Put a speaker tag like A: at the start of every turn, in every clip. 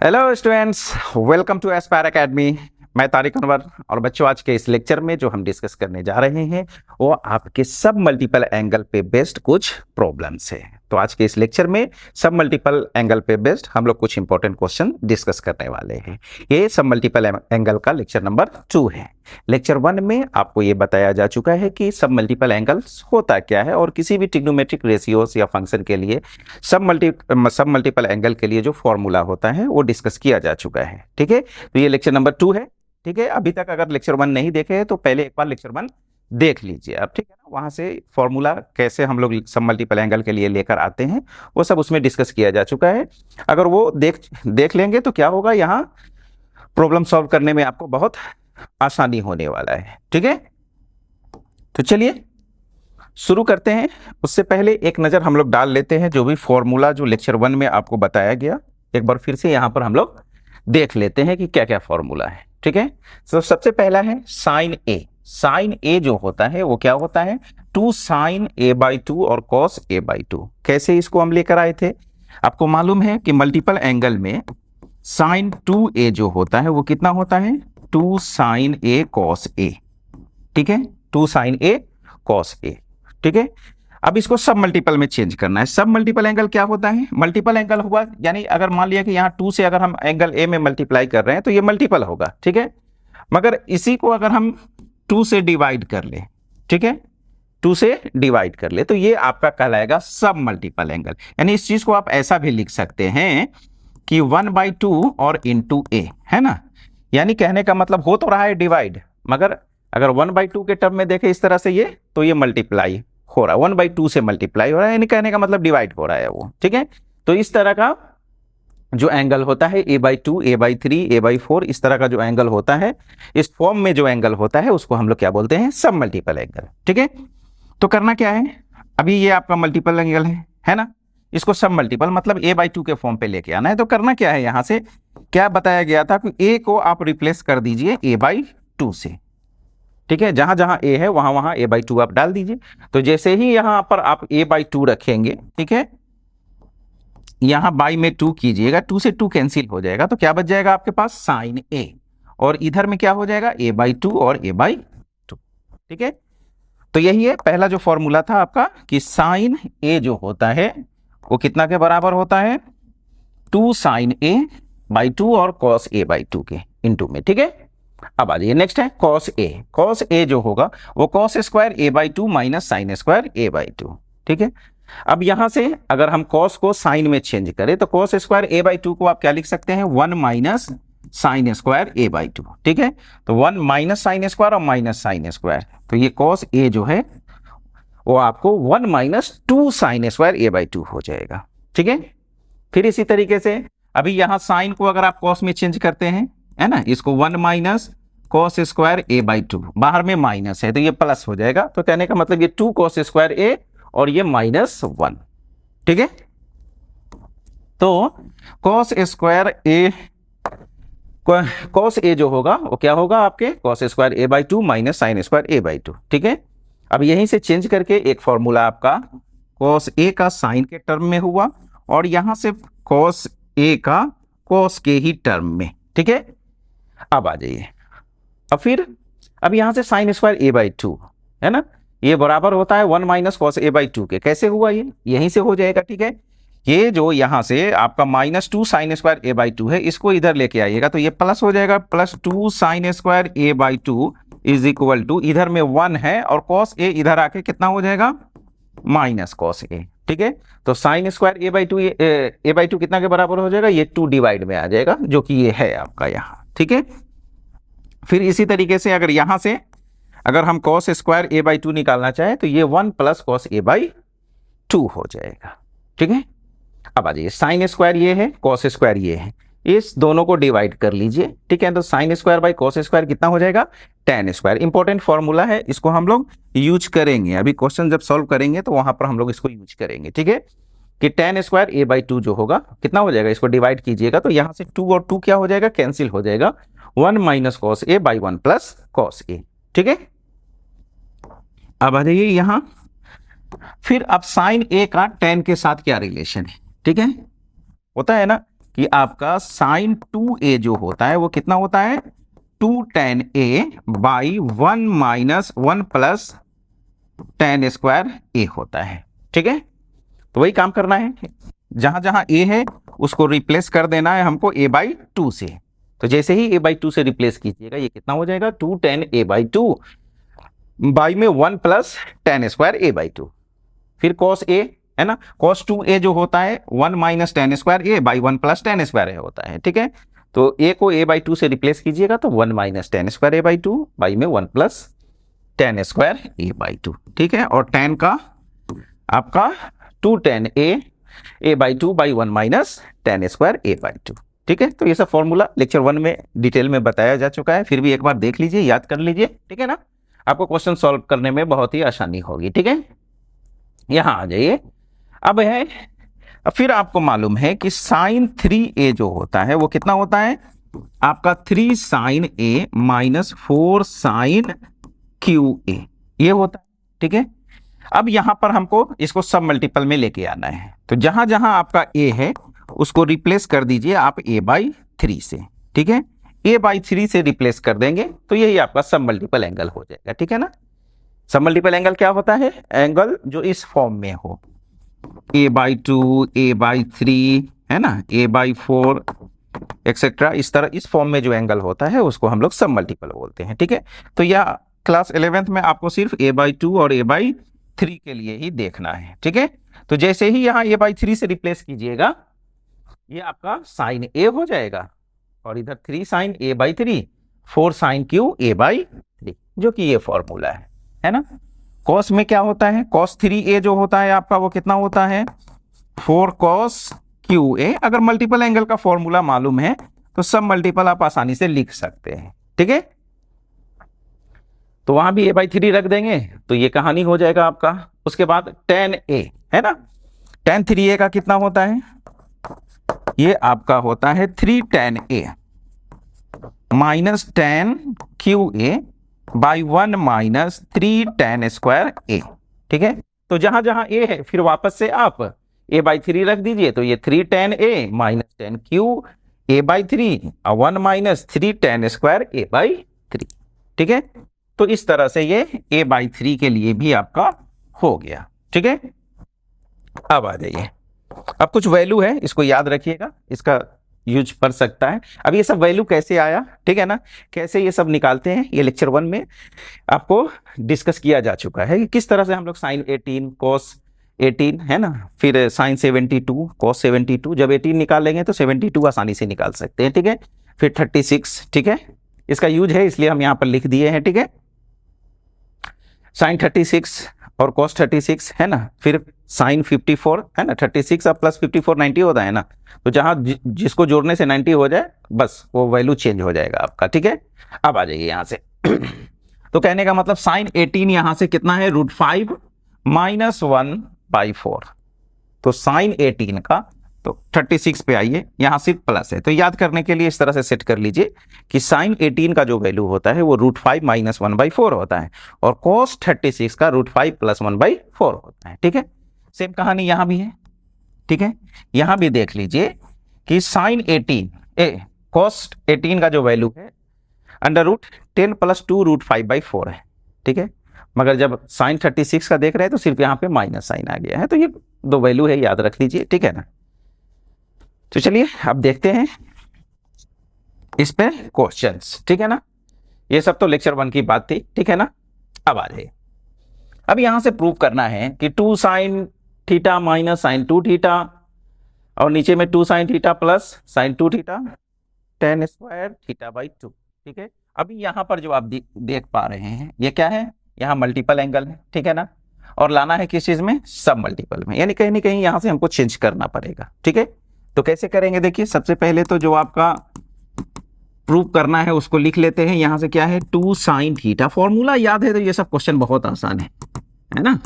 A: Hello students, welcome to Aspire academy. मैं तारिक अनवर और बच्चों, आज के इस लेक्चर में जो हम डिस्कस करने जा रहे हैं वो आपके सब मल्टीपल एंगल पे बेस्ड कुछ प्रॉब्लम्स है। तो आज के इस लेक्चर में सब मल्टीपल एंगल पे बेस्ड हम लोग कुछ इंपॉर्टेंट क्वेश्चन डिस्कस करने वाले हैं। ये सब मल्टीपल एंगल का लेक्चर नंबर 2 है। लेक्चर 1 में आपको ये बताया जा चुका है कि सब मल्टीपल एंगल्स होता क्या है और किसी भी ट्रिग्नोमेट्रिक रेशियोज या फंक्शन के लिए सब मल्टीपल एंगल के लिए जो फॉर्मूला होता है वो डिस्कस किया जा चुका है। ठीक है, तो ये लेक्चर नंबर 2 है। ठीक है, अभी तक अगर लेक्चर 1 नहीं देखे हैं तो पहले एक बार लेक्चर 1 देख लीजिए आप। ठीक है ना, वहां से फॉर्मूला कैसे हम लोग सब मल्टीपल एंगल के लिए लेकर आते हैं वो सब उसमें डिस्कस किया जा चुका है। अगर वो देख लेंगे तो क्या होगा, यहाँ प्रॉब्लम सॉल्व करने में आपको बहुत आसानी होने वाला है। ठीक है, तो चलिए शुरू करते हैं। उससे पहले एक नज़र हम लोग डाल लेते हैं जो भी फॉर्मूला जो लेक्चर 1 में आपको बताया गया, एक बार फिर से यहाँ पर हम लोग देख लेते हैं कि क्या क्या फॉर्मूला है। ठीक है, तो सबसे पहला है साइन ए। साइन ए जो होता है वो क्या होता है, 2 साइन a/2 और कॉस a/2। कैसे इसको हम लेकर आए थे, आपको मालूम है कि मल्टीपल एंगल में साइन 2a जो होता है वो कितना होता है, 2 साइन a कॉस a। ठीक है, 2 साइन a कॉस a। ठीक है, अब इसको सब मल्टीपल में चेंज करना है। सब मल्टीपल एंगल क्या होता है, मल्टीपल एंगल हुआ यानी अगर मान लिया कि यहाँ 2 से अगर हम एंगल ए में मल्टीप्लाई कर रहे हैं तो ये मल्टीपल होगा। ठीक है, मगर इसी को अगर हम 2 से डिवाइड कर ले, ठीक है, 2 से डिवाइड कर ले तो ये आपका कहलाएगा सब मल्टीपल एंगल। यानी इस चीज को आप ऐसा भी लिख सकते हैं कि 1/2 और इंटू ए, है ना। यानी कहने का मतलब हो तो रहा है डिवाइड, मगर अगर 1/2 के टर्म में देखें इस तरह से ये, तो ये मल्टीप्लाई हो रहा है, 1/2 से मल्टीप्लाई हो रहा है, यानी कहने का मतलब डिवाइड हो रहा है वो। ठीक है, तो इस तरह का जो एंगल होता है a/2, a/3, a/4, इस तरह का जो एंगल होता है, इस फॉर्म में जो एंगल होता है उसको हम लोग क्या बोलते हैं, सब मल्टीपल एंगल। ठीक है, तो करना क्या है, अभी ये आपका मल्टीपल एंगल है ना, इसको सब मल्टीपल मतलब a/2 के फॉर्म पे लेके आना है। तो करना क्या है, यहां से क्या बताया गया था कि a को आप रिप्लेस कर दीजिए a/2 से। ठीक है, जहां जहां a है वहां वहां a/2 आप डाल दीजिए। तो जैसे ही यहां पर आप a/2 रखेंगे, ठीक है, यहां बाई में 2 कीजिएगा, 2 से 2 कैंसिल हो जाएगा, तो क्या बच जाएगा आपके पास साइन a, और इधर में क्या हो जाएगा a/2 और a/2। ठीक है, तो यही है पहला जो फॉर्मूला था आपका कि साइन a जो होता है वो कितना के बराबर होता है, 2 साइन a/2 और कॉस a/2 के इनटू में। ठीक है, अब आ जाइए नेक्स्ट है कॉस a। कॉस a जो होगा वो cos square a/2 minus sign square a/2। ठीक है, अब यहां से अगर हम कॉस को साइन में चेंज करें तो कॉस स्क्वायर a/2 को आप क्या लिख सकते हैं, 1 माइनस साइन स्क्वायर a/2। ठीक है, तो 1 माइनस साइन स्क्वायर और माइनस साइन स्क्वायर, तो ये कॉस a जो है वो आपको 1 माइनस 2 साइन स्क्वायर a/2 हो जाएगा। ठीक है, फिर इसी तरीके से अभी यहां साइन को अगर आप कॉस में चेंज करते हैं, है ना, इसको 1 माइनस कॉस स्क्वायर a/2, बाहर में माइनस है तो ये प्लस हो जाएगा, तो कहने का मतलब ये 2 कॉस स्क्वायर a और ये -1। ठीक है, तो cos square a, cos a जो होगा वो क्या होगा आपके cos square a/2 minus sign square a/2। ठीक है, अब यहीं से चेंज करके एक फॉर्मूला आपका कॉस a का साइन के टर्म में हुआ और यहां से कॉस a का कॉस के ही टर्म में। ठीक है, अब आ जाइए, अब फिर अब यहां से साइन स्क्वायर a/2 है ना, ये बराबर होता है 1 माइनस कॉस a/2 के। कैसे हुआ, ये यहीं से हो जाएगा। ठीक है, ये जो यहां से आपका -2 साइन स्क्वायर a/2 है, इसको इधर लेके आइएगा तो ये प्लस हो जाएगा, +2 sine square a/2 is equal to, इधर में 1 है और कॉस a इधर आके कितना हो जाएगा, माइनस कॉस a। ठीक है, तो साइन स्क्वायर a/2 कितना के बराबर हो जाएगा, ये 2 डिवाइड में आ जाएगा जो कि ये है आपका यहाँ। ठीक है, फिर इसी तरीके से अगर यहां से अगर हम कॉस स्क्वायर a/2 निकालना चाहें तो ये 1 प्लस कॉस a/2 हो जाएगा। ठीक है, अब आ जाइए, साइन स्क्वायर ये है, कॉस स्क्वायर ये है, इस दोनों को डिवाइड कर लीजिए। ठीक है, तो sine square by cos square कितना हो जाएगा, tan स्क्वायर। इंपॉर्टेंट फॉर्मूला है, इसको हम लोग यूज करेंगे, अभी क्वेश्चन जब सॉल्व करेंगे तो वहां पर हम लोग इसको यूज करेंगे। ठीक है, कि tan स्क्वायर a/2 जो होगा कितना हो जाएगा, इसको डिवाइड कीजिएगा तो यहां से 2 और 2 क्या हो जाएगा, कैंसिल हो जाएगा, 1 minus cos a by 1 plus cos a। ठीक है, अब आ जाइए यहां, फिर अब साइन a का tan के साथ क्या रिलेशन है। ठीक है, होता है ना कि आपका साइन 2a जो होता है वो कितना होता है 2 tan a by 1 minus 1 plus tan square a होता है। ठीक है, तो वही काम करना है, जहां जहां a है उसको रिप्लेस कर देना है हमको a बाई 2 से। तो जैसे ही a बाई 2 से रिप्लेस कीजिएगा ये कितना हो जाएगा 2 tan a बाई 2 बाई में 1 plus tan square a by 2, फिर cos a है ना, cos 2a जो होता है 1 minus tan square a by 1 plus tan square a होता है। ठीक है, तो a को a बाई 2 से रिप्लेस कीजिएगा तो 1 minus tan square a by 2 by में 1 plus tan square a by 2। ठीक है, और tan का आपका 2 tan a by 2 by 1 minus tan square a by 2। ठीक है, तो ये सब फॉर्मूला लेक्चर 1 में डिटेल में बताया जा चुका है, फिर भी एक बार देख लीजिए, याद कर लीजिए। ठीक है ना, आपको क्वेश्चन सॉल्व करने में बहुत ही आसानी होगी। ठीक है, यहां आ जाइए। अब है, फिर आपको मालूम है कि साइन 3a जो होता है वो कितना होता है आपका 3 sine a minus 4 sine QA ये होता है। ठीक है, अब यहां पर हमको इसको सब मल्टीपल में लेके आना है, तो जहां जहां आपका a है उसको रिप्लेस कर दीजिए आप a बाई 3 से। ठीक है, a बाई 3 से रिप्लेस कर देंगे तो यही आपका सब मल्टीपल एंगल हो जाएगा। ठीक है ना, सब मल्टीपल एंगल क्या होता है, एंगल जो इस फॉर्म में हो, a बाई 2 a बाई 3 है ना, a बाई 4 एक्सेट्रा, इस तरह इस फॉर्म में जो एंगल होता है उसको हम लोग सब मल्टीपल बोलते हैं। ठीक है, तो यह क्लास 11th में आपको सिर्फ a बाई 2 और a बाई 3 के लिए ही देखना है। ठीक है, तो जैसे ही यहाँ a बाई 3 से रिप्लेस कीजिएगा ये आपका साइन a हो जाएगा, और इधर 3 sine a by 3 4 sine Q a by 3, जो कि ये फॉर्मूला है ना। कॉस में क्या होता है, कॉस 3a जो होता है आपका वो कितना होता है 4 कॉस QA। अगर मल्टीपल एंगल का फॉर्मूला मालूम है तो सब मल्टीपल आप आसानी से लिख सकते हैं। ठीक है, तो वहां भी a बाई 3 रख देंगे तो ये कहानी हो जाएगा आपका। उसके बाद tan a है ना, tan 3a का कितना होता है, ये आपका होता है 3 tan a minus tan QA by 1 minus 3 tan square a। ठीक है, तो जहां जहां a है फिर वापस से आप a बाई 3 रख दीजिए, तो ये 3 tan a minus tan Q a by 3 1 minus 3 tan square a by 3। ठीक है, तो इस तरह से ये a बाई 3 के लिए भी आपका हो गया। ठीक है, अब आ जाइए, अब कुछ वैल्यू है इसको याद रखिएगा, इसका यूज कर सकता है। अब ये सब वैल्यू कैसे आया, ठीक है ना, कैसे ये सब निकालते हैं, ये लेक्चर 1 में आपको डिस्कस किया जा चुका है कि किस तरह से हम लोग साइन 18 कॉस 18 है ना, फिर साइन 72 कॉस 72, जब 18 निकाल लेंगे तो 72 आसानी से निकाल सकते हैं। ठीक है, फिर 36, ठीक है, इसका यूज है इसलिए हम यहाँ पर लिख दिए हैं। ठीक है, साइन 36 और कॉस 36 है ना, फिर साइन 54 है ना, 36 अब प्लस 54 90 होता है ना, तो जहां जिसको जोड़ने से 90 हो जाए बस वो वैल्यू चेंज हो जाएगा आपका। ठीक है, अब आ जाइए यहां से तो कहने का मतलब साइन 18 यहां से कितना है √5 माइनस 1 बाई 4, तो साइन 18 का तो 36 पे आइए, यहां सिर्फ प्लस है तो याद करने के लिए इस तरह से सेट कर लीजिए कि साइन 18 का जो वैल्यू होता है वो √5 माइनस 1 बाई 4 होता है, और कॉस 36 का √5 प्लस 1 बाई 4 होता है। ठीक है, सेम कहानी यहां भी है। ठीक है, यहां भी देख लीजिए कि साइन 18 कॉस 18 का जो वैल्यू है √10 प्लस 2 √5 बाई 4 है। ठीक है, मगर जब साइन 36 का देख रहे हैं तो सिर्फ यहाँ पे माइनस साइन आ गया है, तो ये दो वैल्यू है, याद रख लीजिए। ठीक है ना, तो चलिए अब देखते हैं इस पे क्वेश्चंस। ठीक है ना, ये सब तो लेक्चर 1 की बात थी। ठीक है ना, अब आ जाइए, अब यहां से प्रूव करना है कि 2 sine theta minus sine 2 theta, और नीचे में 2 sine theta plus sine 2 theta tan square theta by 2। ठीक है, अभी यहां पर जो आप देख पा रहे हैं ये क्या है, यहाँ मल्टीपल एंगल है। ठीक है ना, और लाना है किस चीज में, सब मल्टीपल में, यानी कहीं ना कहीं यहां से हमको चेंज करना पड़ेगा। ठीक है, तो कैसे करेंगे, देखिए सबसे पहले तो जो आपका प्रूव करना है उसको लिख लेते हैं। यहां से क्या है 2 साइन थीटा, फॉर्मूला याद है तो ये सब क्वेश्चन बहुत आसान है ना,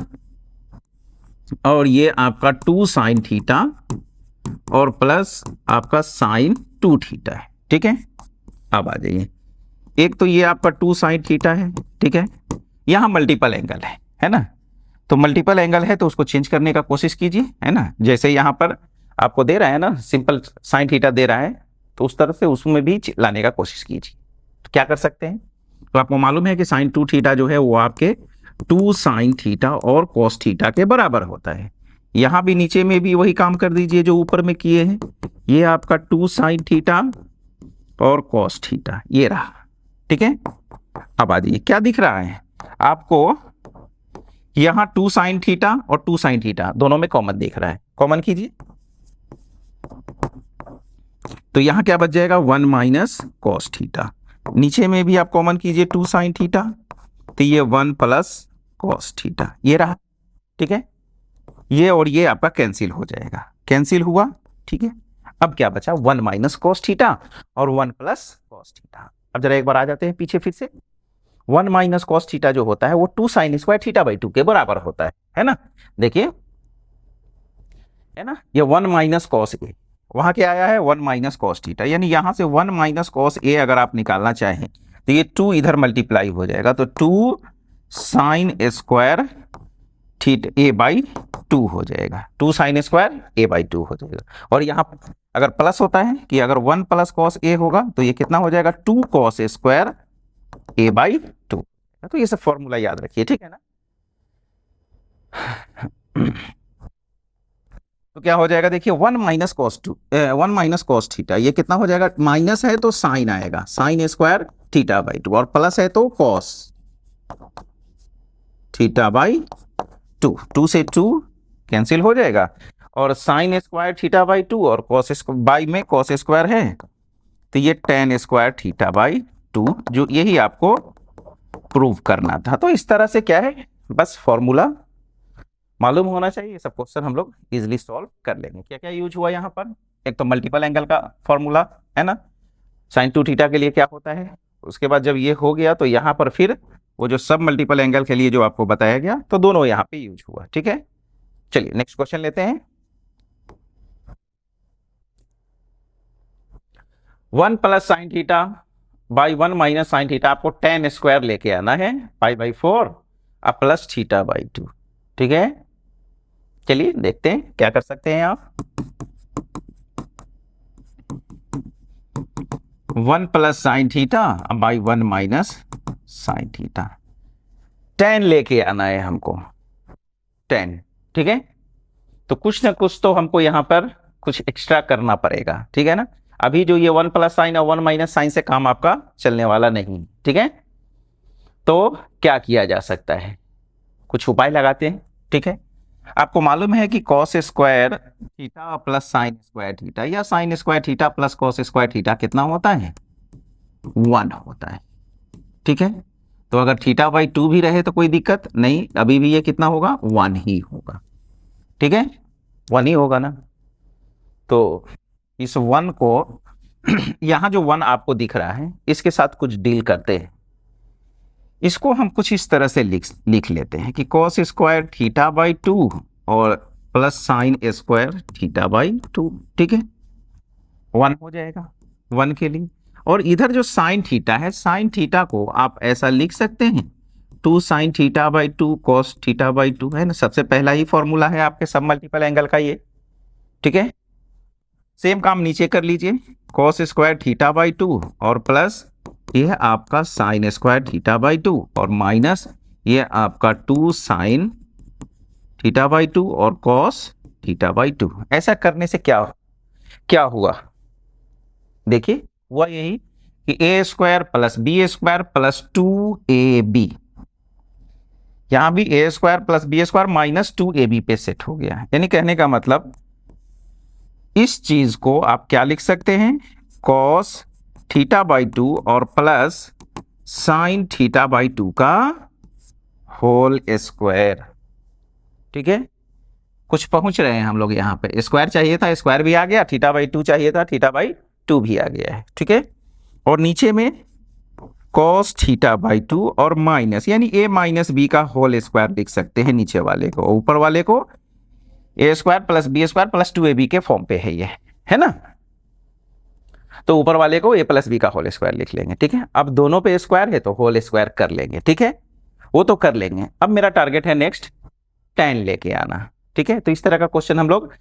A: और ये आपका 2 साइन थीटा और प्लस आपका साइन 2 थीटा है। ठीक है, अब आ जाइए, एक तो ये आपका 2 साइन थीटा है। ठीक है, यहां मल्टीपल एंगल है ना, तो मल्टीपल एंगल है तो उसको चेंज करने का कोशिश कीजिए, है ना। जैसे यहां पर आपको दे रहा है ना, सिंपल साइन थीटा दे रहा है, तो उस तरह से उसमें भी लाने का कोशिश कीजिए। तो क्या कर सकते हैं, तो आपको मालूम है कि साइन 2 थीटा जो है वो आपके 2 साइन थीटा और कॉस थीटा के बराबर होता है। यहां भी नीचे में भी वही काम कर दीजिए जो ऊपर में किए हैं। ये आपका 2 साइन थीटा और कॉस थीटा ये रहा, ठीक है। अब आ जाइए, क्या दिख रहा है आपको, यहां 2 साइन थीटा और 2 साइन थीटा दोनों में कॉमन दिख रहा है, कॉमन कीजिए। तो यहां क्या बच जाएगा, 1 माइनस कॉस थीटा। नीचे में भी आप कॉमन कीजिए 2 साइन थीटा, तो ये 1 प्लस कॉस थीटा ये रहा, ठीक है। ये और ये आपका कैंसिल हो जाएगा, कैंसिल हुआ, ठीक है। अब क्या बचा, 1 माइनस कॉस थीटा और 1 प्लस कॉस थीटा। अब जरा एक बार आ जाते हैं पीछे फिर से। 1 माइनस कॉस थीटा जो होता है वो 2 साइन स्क्वायर थीटा बाई 2 के बराबर होता है ना। देखिए, है ना, ये 1 माइनस कॉस ए, वहां क्या आया है 1 माइनस कॉस थीटा, यानी यहां से 1 माइनस कॉस ए अगर आप निकालना चाहें तो ये 2 इधर मल्टीप्लाई हो जाएगा, तो 2 sine square theta A by 2 हो जाएगा, 2 साइन स्क्वायर ए बाई 2 हो जाएगा। और यहां अगर प्लस होता है कि अगर 1 प्लस कॉस ए होगा तो ये कितना हो जाएगा, 2 कॉस स्क्वायर ए बाई 2। तो ये सब फॉर्मूला याद रखिए, ठीक है ना। तो क्या हो जाएगा, देखिए 1 minus cos 2, 1 minus cos theta, ये कितना हो जाएगा, माइनस है तो साइन आएगा, साइन स्क्वायर थीटा बाई 2, और प्लस है तो कॉस थीटा बाई 2, 2 से 2 कैंसिल हो जाएगा, और साइन स्क्वायर थीटा बाई 2 और कॉस बाई में कॉस स्क्वायर है, तो ये tan स्क्वायर थीटा बाई 2, जो यही आपको प्रूव करना था। तो इस तरह से क्या है, बस फॉर्मूला मालूम होना चाहिए, ये सब क्वेश्चन हम लोग इजीली सॉल्व कर लेंगे। क्या क्या यूज हुआ यहाँ पर, एक तो मल्टीपल एंगल का फॉर्मूला है ना, साइन 2 थीटा के लिए क्या होता है, उसके बाद जब ये हो गया तो यहाँ पर फिर वो जो सब मल्टीपल एंगल के लिए जो आपको बताया गया, तो दोनों यहाँ पे यूज हुआ, ठीक है। चलिए नेक्स्ट क्वेश्चन लेते हैं। 1 plus sine theta by 1 minus sine theta, आपको tan स्क्वायर लेके आना है, पाई बाई 4 अब प्लस थीटा बाई 2, ठीक है। चलिए देखते हैं क्या कर सकते हैं आप। 1 plus sine theta by 1 minus sine theta, tan लेके आना है हमको, tan, ठीक है। तो कुछ ना कुछ तो हमको यहां पर कुछ एक्स्ट्रा करना पड़ेगा, ठीक है ना। अभी जो ये 1 प्लस साइन और 1 माइनस साइन से काम आपका चलने वाला नहीं, ठीक है। तो क्या किया जा सकता है, कुछ उपाय लगाते हैं, ठीक है। आपको मालूम है कि cos square theta plus sine square theta या sine square theta plus cos square theta कितना होता है, 1 होता है, ठीक है। तो अगर थीटा बाई 2 भी रहे तो कोई दिक्कत नहीं, अभी भी ये कितना होगा, 1 ही होगा, ठीक है, 1 ही होगा ना। तो इस 1 को यहां जो 1 आपको दिख रहा है इसके साथ कुछ डील करते हैं, इसको हम कुछ इस तरह से लिख लेते हैं कि कॉस स्क्वायर थीटा बाई 2 और plus sine square theta by 2, ठीक है, 1 हो जाएगा 1 के लिए। और इधर जो साइन थीटा है, साइन थीटा को आप ऐसा लिख सकते हैं 2 sine theta by 2 cos theta by 2, है ना, सबसे पहला ही फॉर्मूला है आपके सब मल्टीपल एंगल का ये, ठीक है। सेम काम नीचे कर लीजिए, कॉस स्क्वायर थीटा बाई 2 और प्लस ये है आपका साइन स्क्वायर थीटा बाई 2 और माइनस ये आपका 2 साइन थीटा बाई 2 और कॉस थीटा बाई 2। ऐसा करने से क्या क्या हुआ, देखिए हुआ यही कि A square plus B square plus 2ab, यहां भी A square plus B square minus 2ab पे सेट हो गया। यानी कहने का मतलब इस चीज को आप क्या लिख सकते हैं, कॉस थीटा बाई 2 और प्लस साइन थीटा बाई 2 का होल स्क्वायर, ठीक है। कुछ पहुंच रहे हैं हम लोग, यहां पे स्क्वायर चाहिए था, स्क्वायर भी आ गया, थीटा बाई 2 चाहिए था, थीटा बाई 2 भी आ गया है, ठीक है। और नीचे में कॉस थीटा बाई 2 और माइनस यानी a माइनस बी का होल स्क्वायर लिख सकते हैं नीचे वाले को, ऊपर वाले को A square plus B square plus 2ab के फॉर्म पे है ये, है ना। तो ऊपर वाले को a प्लस बी का होल स्क्वायर लिख लेंगे, ठीक है। अब दोनों पे स्क्वायर है तो होल स्क्वायर कर लेंगे, ठीक है, वो तो कर लेंगे। अब मेरा टारगेट है नेक्स्ट tan लेके आना, ठीक है। तो इस तरह का क्वेश्चन हम लोग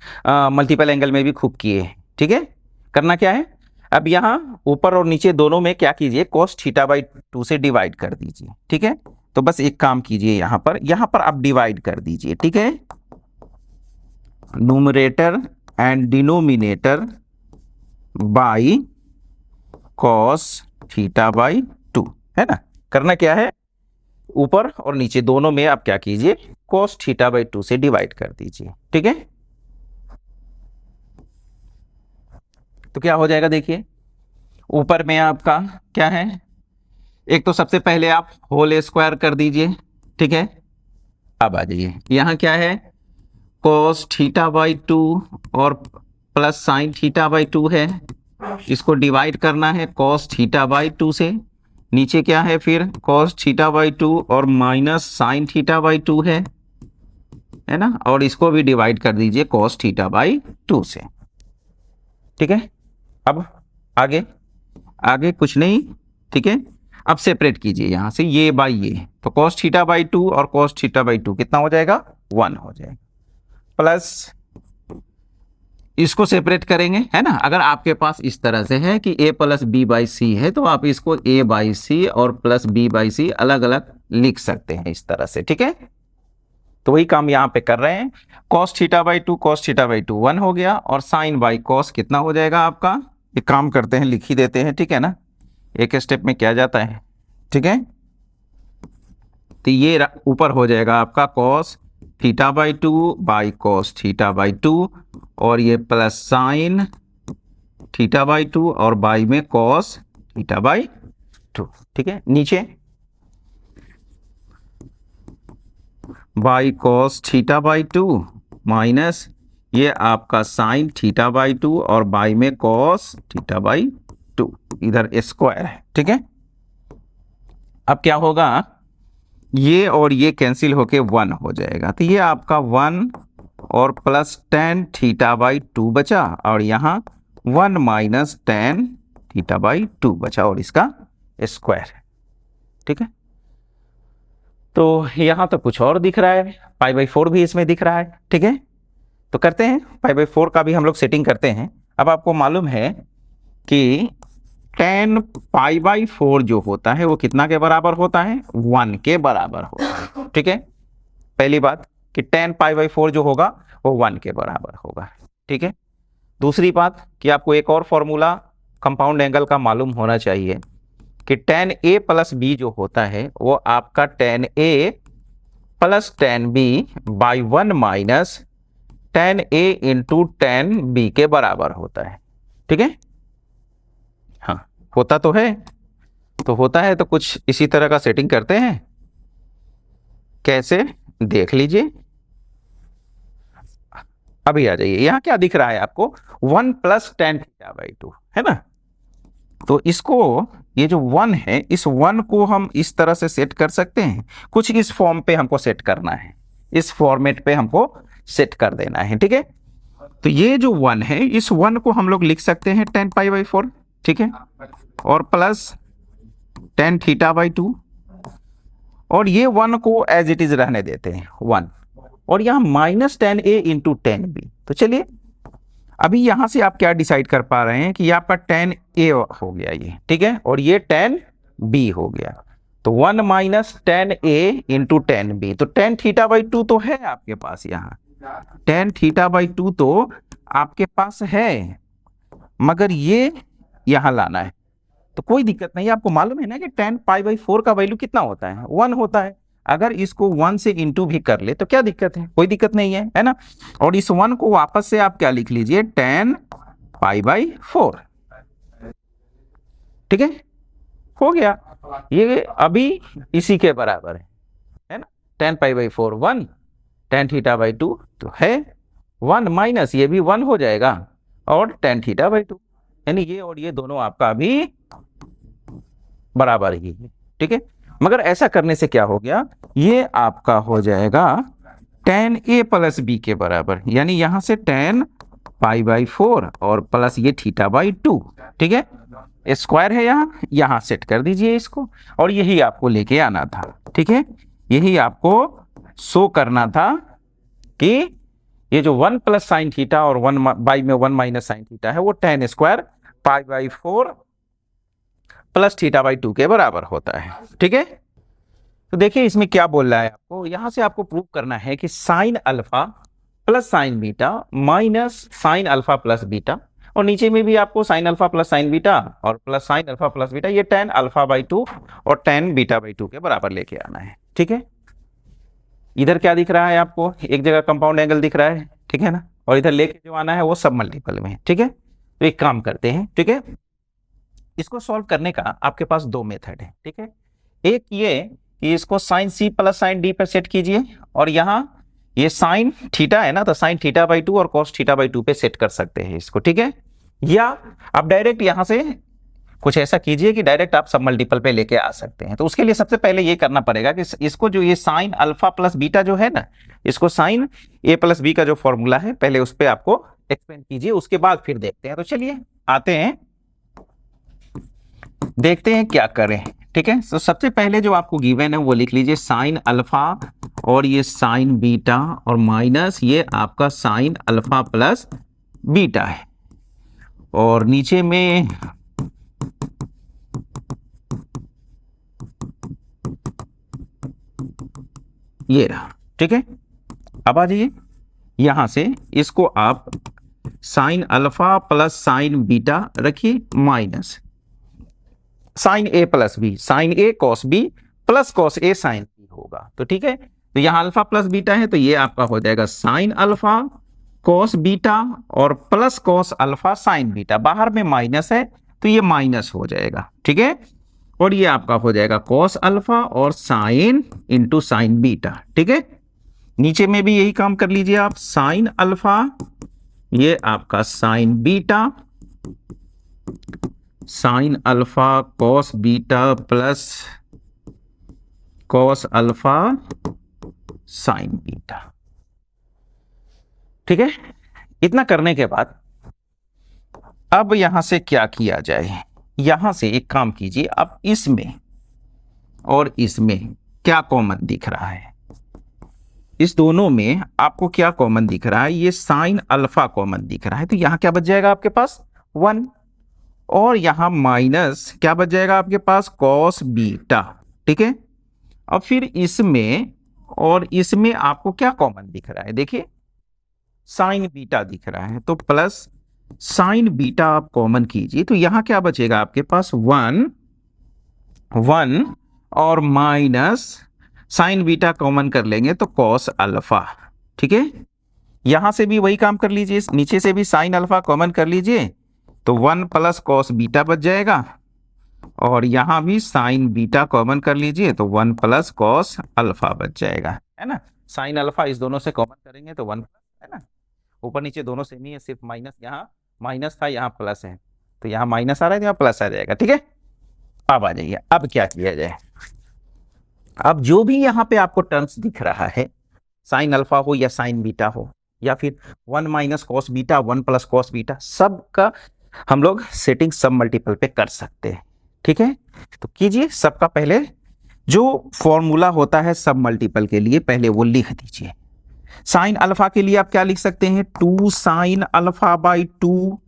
A: मल्टीपल एंगल में भी खूब किए हैं। ठीक है, करना क्या है, अब यहाँ ऊपर और नीचे दोनों में क्या कीजिए, cos θ/2 से डिवाइड कर दीजिए। ठीक है, तो बस एक काम कीजिए, यहाँ पर आप डिवाइड कर दीजिए। ठीक है, numerator and denominator by cos θ/2, है ना। करना क्या है, ऊपर और नीचे दोनों में आप क्या कीजिए, cos θ/2 से डिवाइड कर दीजिए। ठीक है, तो क्या हो जाएगा, देखिए ऊपर में आपका क्या है, एक तो सबसे पहले आप होल स्क्वायर कर दीजिए। ठीक है, अब आ जाइए, यहाँ क्या है, cos θ/2 और प्लस sin θ/2 है, इसको डिवाइड करना है cos θ/2 से। नीचे क्या है फिर, cos θ/2 और माइनस sin θ/2 है ना, और इसको भी डिवाइड कर दीजिए cos θ/2 से। ठीक है, अब आगे कुछ नहीं। ठीक है, अब सेपरेट कीजिए यहाँ से ये बाई ये, तो cos θ/2 और cos θ/2 कितना हो जाएगा, 1 हो जाएगा, प्लस इसको सेपरेट करेंगे, है ना। अगर आपके पास इस तरह से है कि a प्लस बी बाई सी है, तो आप इसको a बाई सी और प्लस बी बाई सी अलग अलग लिख सकते हैं इस तरह से। ठीक है, तो वही काम यहाँ पे कर रहे हैं, cos θ/2 cos θ/2 1 हो गया, और sin बाई cos कितना हो जाएगा आपका, एक काम करते हैं लिख ही देते हैं। ठीक है ना, एक स्टेप में क्या जाता है। ठीक है, तो ये ऊपर हो जाएगा आपका cos θ/2 बाई cos θ/2, और ये प्लस sin θ/2 और बाई में cos θ/2। ठीक है, नीचे बाई cos θ/2 माइनस ये आपका sin θ/2 और बाई में cos θ/2, इधर स्क्वायर है। ठीक है, अब क्या होगा, ये और ये कैंसिल होके 1 हो जाएगा, तो ये आपका 1 और प्लस tan θ/2 बचा, और यहाँ 1 माइनस tan θ/2 बचा, और इसका स्क्वायर है। ठीक है, तो यहाँ तो कुछ और दिख रहा है, π/4 भी इसमें दिख रहा है। ठीक है, तो करते हैं π/4 का भी हम लोग सेटिंग करते हैं। अब आपको मालूम है कि tan π/4 जो होता है वो कितना के बराबर होता है, 1 के बराबर होता है। ठीक है, पहली बात कि tan π/4 जो होगा वो 1 के बराबर होगा। ठीक है, दूसरी बात कि आपको एक और फॉर्मूला कंपाउंड एंगल का मालूम होना चाहिए कि tan A प्लस बी जो होता है वो आपका tan A plus tan B by 1 minus tan A into tan B के बराबर होता है। ठीक है, हाँ होता तो है, तो होता है तो कुछ इसी तरह का सेटिंग करते हैं। कैसे, देख लीजिए, अभी आ जाइए, यहाँ क्या दिख रहा है आपको, 1 प्लस tan θ/2, है ना। तो इसको, ये जो 1 है, इस 1 को हम इस तरह से सेट कर सकते हैं, कुछ इस फॉर्म पे हमको सेट करना है, इस फॉर्मेट पे हमको सेट कर देना है। ठीक है, तो ये जो 1 है, इस 1 को हम लोग लिख सकते हैं tan π/4। ठीक है, और प्लस tan θ/2, और ये 1 को एज इट इज रहने देते हैं 1, और यहाँ minus tan A into tan B। तो चलिए, अभी यहां से आप क्या डिसाइड कर पा रहे हैं कि ये आपका tan A हो गया ये, ठीक है, और ये tan B हो गया, तो 1 minus tan A into tan B। तो tan θ/2 तो है आपके पास, यहाँ tan θ/2 तो आपके पास है, मगर ये यहां लाना है, तो कोई दिक्कत नहीं है। आपको मालूम है ना कि tan π/4 का वैल्यू कितना होता है, 1 होता है। अगर इसको 1 से इंटू भी कर ले तो क्या दिक्कत है, कोई दिक्कत नहीं है ना। और इस 1 को वापस से आप क्या लिख लीजिए, tan π/4। ठीक है, हो गया, ये अभी इसी के बराबर है ना। tan π/4 1, tan θ/2 तो है 1 माइनस ये भी 1 हो जाएगा, और tan θ/2, यानी ये और ये दोनों आपका अभी बराबर ही है। ठीक है, मगर ऐसा करने से क्या हो गया, ये आपका हो जाएगा tan A प्लस B के बराबर, यानी यहां से tan π/4 और प्लस ये θ/2। ठीक है, स्क्वायर है यहां सेट कर दीजिए इसको, और यही आपको लेके आना था। ठीक है, यही आपको शो करना था कि ये जो 1 प्लस साइन थीटा और 1 बाई में 1 माइनस साइन थीटा है वो tan square pi by 4 plus theta by 2 के बराबर होता है। ठीक है, तो देखिए इसमें क्या बोल रहा है आपको, यहां से आपको प्रूव करना है कि sine alpha plus sine beta minus sine alpha plus beta, और नीचे में भी आपको sine alpha plus sine beta और plus sine alpha plus beta, ये tan अल्फा बाई 2 और tan बीटा बाई 2 के बराबर लेके आना है। ठीक है, इधर क्या दिख रहा है आपको, एक जगह कंपाउंड एंगल दिख रहा है, ठीक है ना, और इधर लेके जो आना है वो सब मल्टीपल में है। ठीक है, तो एक काम करते हैं, ठीक है, इसको सॉल्व करने का आपके पास दो मेथड है। ठीक है, एक ये कि इसको sine C plus sine D पर सेट कीजिए, और यहां ये साइन थीटा है ना, तो साइन थीटा बाई 2 और कॉस थीटा बाई 2 पे सेट कर सकते हैं इसको। ठीक है, या आप डायरेक्ट यहां से कुछ ऐसा कीजिए कि डायरेक्ट आप सब मल्टीपल पे लेके आ सकते हैं। तो उसके लिए सबसे पहले ये करना पड़ेगा कि इसको जो ये साइन अल्फा प्लस बीटा जो है ना, इसको साइन ए प्लस बी का जो फॉर्मूला है पहले उस पर आपको एक्सपेंड कीजिए, उसके बाद फिर देखते हैं। तो चलिए आते हैं, देखते हैं क्या करें। ठीक है, तो सबसे पहले जो आपको गिवन है वो लिख लीजिए साइन अल्फा और ये साइन बीटा और माइनस ये आपका साइन अल्फा प्लस बीटा है, और नीचे में ये रहा। ठीक है, अब आ जाइए यहां से इसको आप sign alpha plus sine beta रखिए minus sine A plus B, sign A cos B plus cos A sine B होगा। तो ठीक है, तो यहां अल्फा प्लस बीटा है तो ये आपका हो जाएगा साइन अल्फा कॉस बीटा और plus cos alpha sign beta, बाहर में माइनस है तो ये माइनस हो जाएगा। ठीक है, और ये आपका हो जाएगा कॉस अल्फा और साइन इंटू साइन बीटा। ठीक है, नीचे में भी यही काम कर लीजिए आप, साइन अल्फा ये आपका sign beta sine alpha cos beta plus cos alpha sign beta. ठीक है, इतना करने के बाद अब यहां से क्या किया जाए, यहां से एक काम कीजिए, अब इसमें और इसमें क्या कॉमन दिख रहा है, इस दोनों में आपको क्या कॉमन दिख रहा है, ये साइन अल्फा कॉमन दिख रहा है, तो यहां क्या बच जाएगा आपके पास 1, और यहां माइनस क्या बच जाएगा आपके पास कॉस बीटा। ठीक है, अब फिर इसमें और इसमें आपको क्या कॉमन दिख रहा है, देखिए साइन बीटा दिख रहा है, तो प्लस साइन बीटा आप कॉमन कीजिए, तो यहां क्या बचेगा आपके पास 1 1 और माइनस साइन बीटा कॉमन कर लेंगे तो कॉस अल्फा। ठीक है, यहां से भी वही काम कर लीजिए, नीचे से भी साइन अल्फा कॉमन कर लीजिए तो 1 प्लस कॉस बीटा बच जाएगा, और यहां भी साइन बीटा कॉमन कर लीजिए तो 1 प्लस कॉस अल्फा बच जाएगा, है ना। साइन अल्फा इस दोनों से कॉमन करेंगे तो 1 है ना, ऊपर नीचे दोनों सेम ही है, सिर्फ माइनस, यहाँ माइनस था यहाँ प्लस है, तो यहाँ माइनस आ रहा है तो यहाँ प्लस आ जाएगा। ठीक है, अब आ जाइए, अब क्या किया जाए, अब जो भी यहाँ पे आपको टर्म्स दिख रहा है, साइन अल्फा हो या साइन बीटा हो या फिर 1 minus cos beta 1 plus cos beta, सब का हम लोग सेटिंग सब मल्टीपल पे कर सकते हैं। ठीक है, तो कीजिए, सबका पहले जो फॉर्मूला होता है सब मल्टीपल के लिए पहले वो लिख दीजिए। साइन अल्फा के लिए आप क्या लिख सकते हैं, 2 sine alpha by 2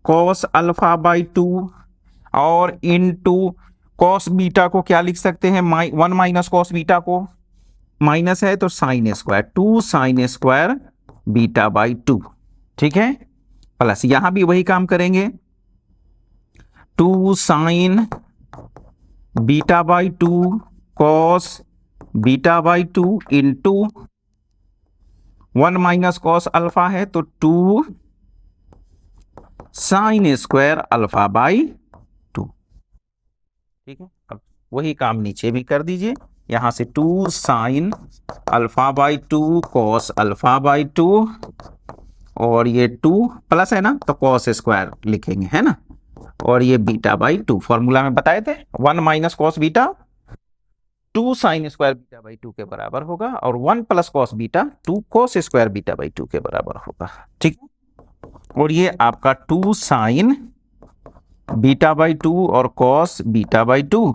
A: cos alpha by 2, और इनटू कॉस बीटा को क्या लिख सकते हैं, 1 माइनस कॉस बीटा को माइनस है तो sine square 2 sine square beta by 2। ठीक है, प्लस यहां भी वही काम करेंगे, 2 sign beta by 2 cos beta by 2 into 1 minus cos alpha है तो 2 साइन स्क्वायर अल्फा बाई 2। ठीक है, अब वही काम नीचे भी कर दीजिए, यहां से 2 sine alpha by 2 cos alpha by 2, और ये 2 प्लस है ना तो कॉस स्क्वायर लिखेंगे, है ना, और ये बीटा बाई 2 फॉर्मूला में बताए थे 1 minus cos beta 2 sine square beta by 2 के बराबर होगा, और 1 plus cos beta 2 cos square beta by 2 के बराबर होगा। ठीक है, और ये आपका 2 साइन बीटा बाई 2 और कॉस बीटा बाई 2,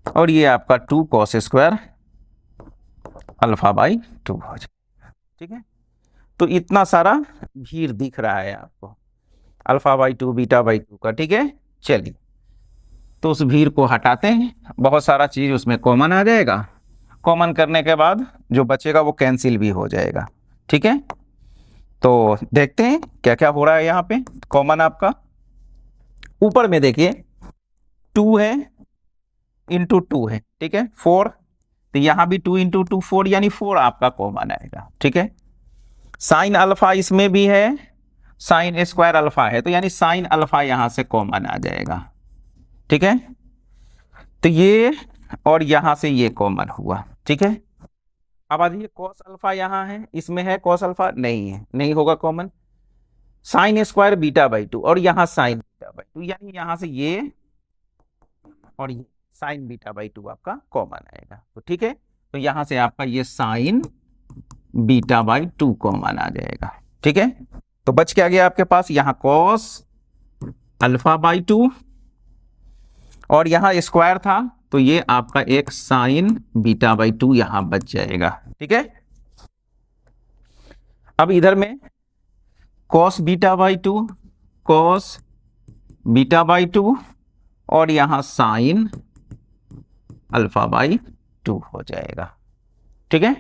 A: और ये आपका 2 कॉस स्क्वायर अल्फा बाई 2 हो जाएगा। ठीक है, तो इतना सारा भीड़ दिख रहा है आपको अल्फा बाई 2 बीटा बाई 2 का। ठीक है, चलिए तो उस भीड़ को हटाते हैं, बहुत सारा चीज उसमें कॉमन आ जाएगा। कॉमन करने के बाद जो बचेगा वो कैंसिल भी हो जाएगा। ठीक है, तो देखते हैं क्या क्या हो रहा है यहाँ पे। कॉमन आपका ऊपर में देखिए 2 है इंटू 2 है। ठीक है, 4, तो यहाँ भी 2 इंटू 2 4, यानी 4 आपका कॉमन आएगा। ठीक है, साइन अल्फा इसमें भी है, साइन स्क्वायर अल्फा है, तो यानी साइन अल्फा यहां से कॉमन आ जाएगा। ठीक है, तो ये और यहां से ये कॉमन हुआ। ठीक है, अब आ जाइए कॉस अल्फा यहां है, इसमें है कॉस अल्फा नहीं है, नहीं होगा common. Sine square beta by 2 और यहां साइन बीटा बाई 2, यानी यहां से ये और ये साइन बीटा बाई 2 आपका कॉमन आएगा। तो ठीक है, तो यहां से आपका ये साइन बीटा बाई 2 कॉमन आ जाएगा। ठीक है, तो बच क्या गया आपके पास, यहां कॉस अल्फा बाई 2 और यहां स्क्वायर था, तो ये आपका एक साइन बीटा बाई 2 यहां बच जाएगा। ठीक है, अब इधर में cos beta by 2, cos beta by 2 और यहां साइन अल्फा बाई 2 हो जाएगा। ठीक है,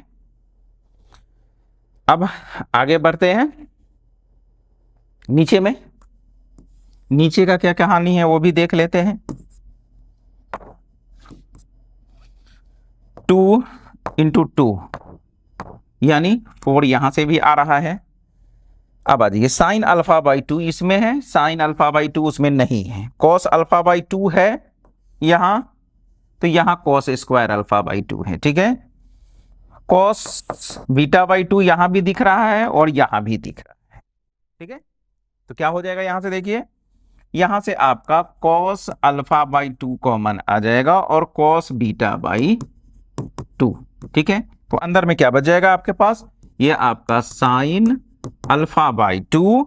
A: अब आगे बढ़ते हैं नीचे में। नीचे का क्या कहानी है वो भी देख लेते हैं। 2 इंटू 2 यानी 4 यहां से भी आ रहा है। अब आ जाइए साइन अल्फा बाई 2 इसमें है, साइन अल्फा बाई 2 उसमें नहीं है। कॉस अल्फा बाई 2 है यहां, तो यहां कॉस स्क्वायर अल्फा बाई 2 है। ठीक है, कॉस बीटा बाई 2 यहां भी दिख रहा है और यहां भी दिख रहा है। ठीक है, तो क्या हो जाएगा यहां से देखिए, यहां से आपका कॉस अल्फा बाई 2 कॉमन आ जाएगा और कॉस बीटा बाई 2। ठीक है, तो अंदर में क्या बच जाएगा आपके पास, ये आपका साइन अल्फा बाई 2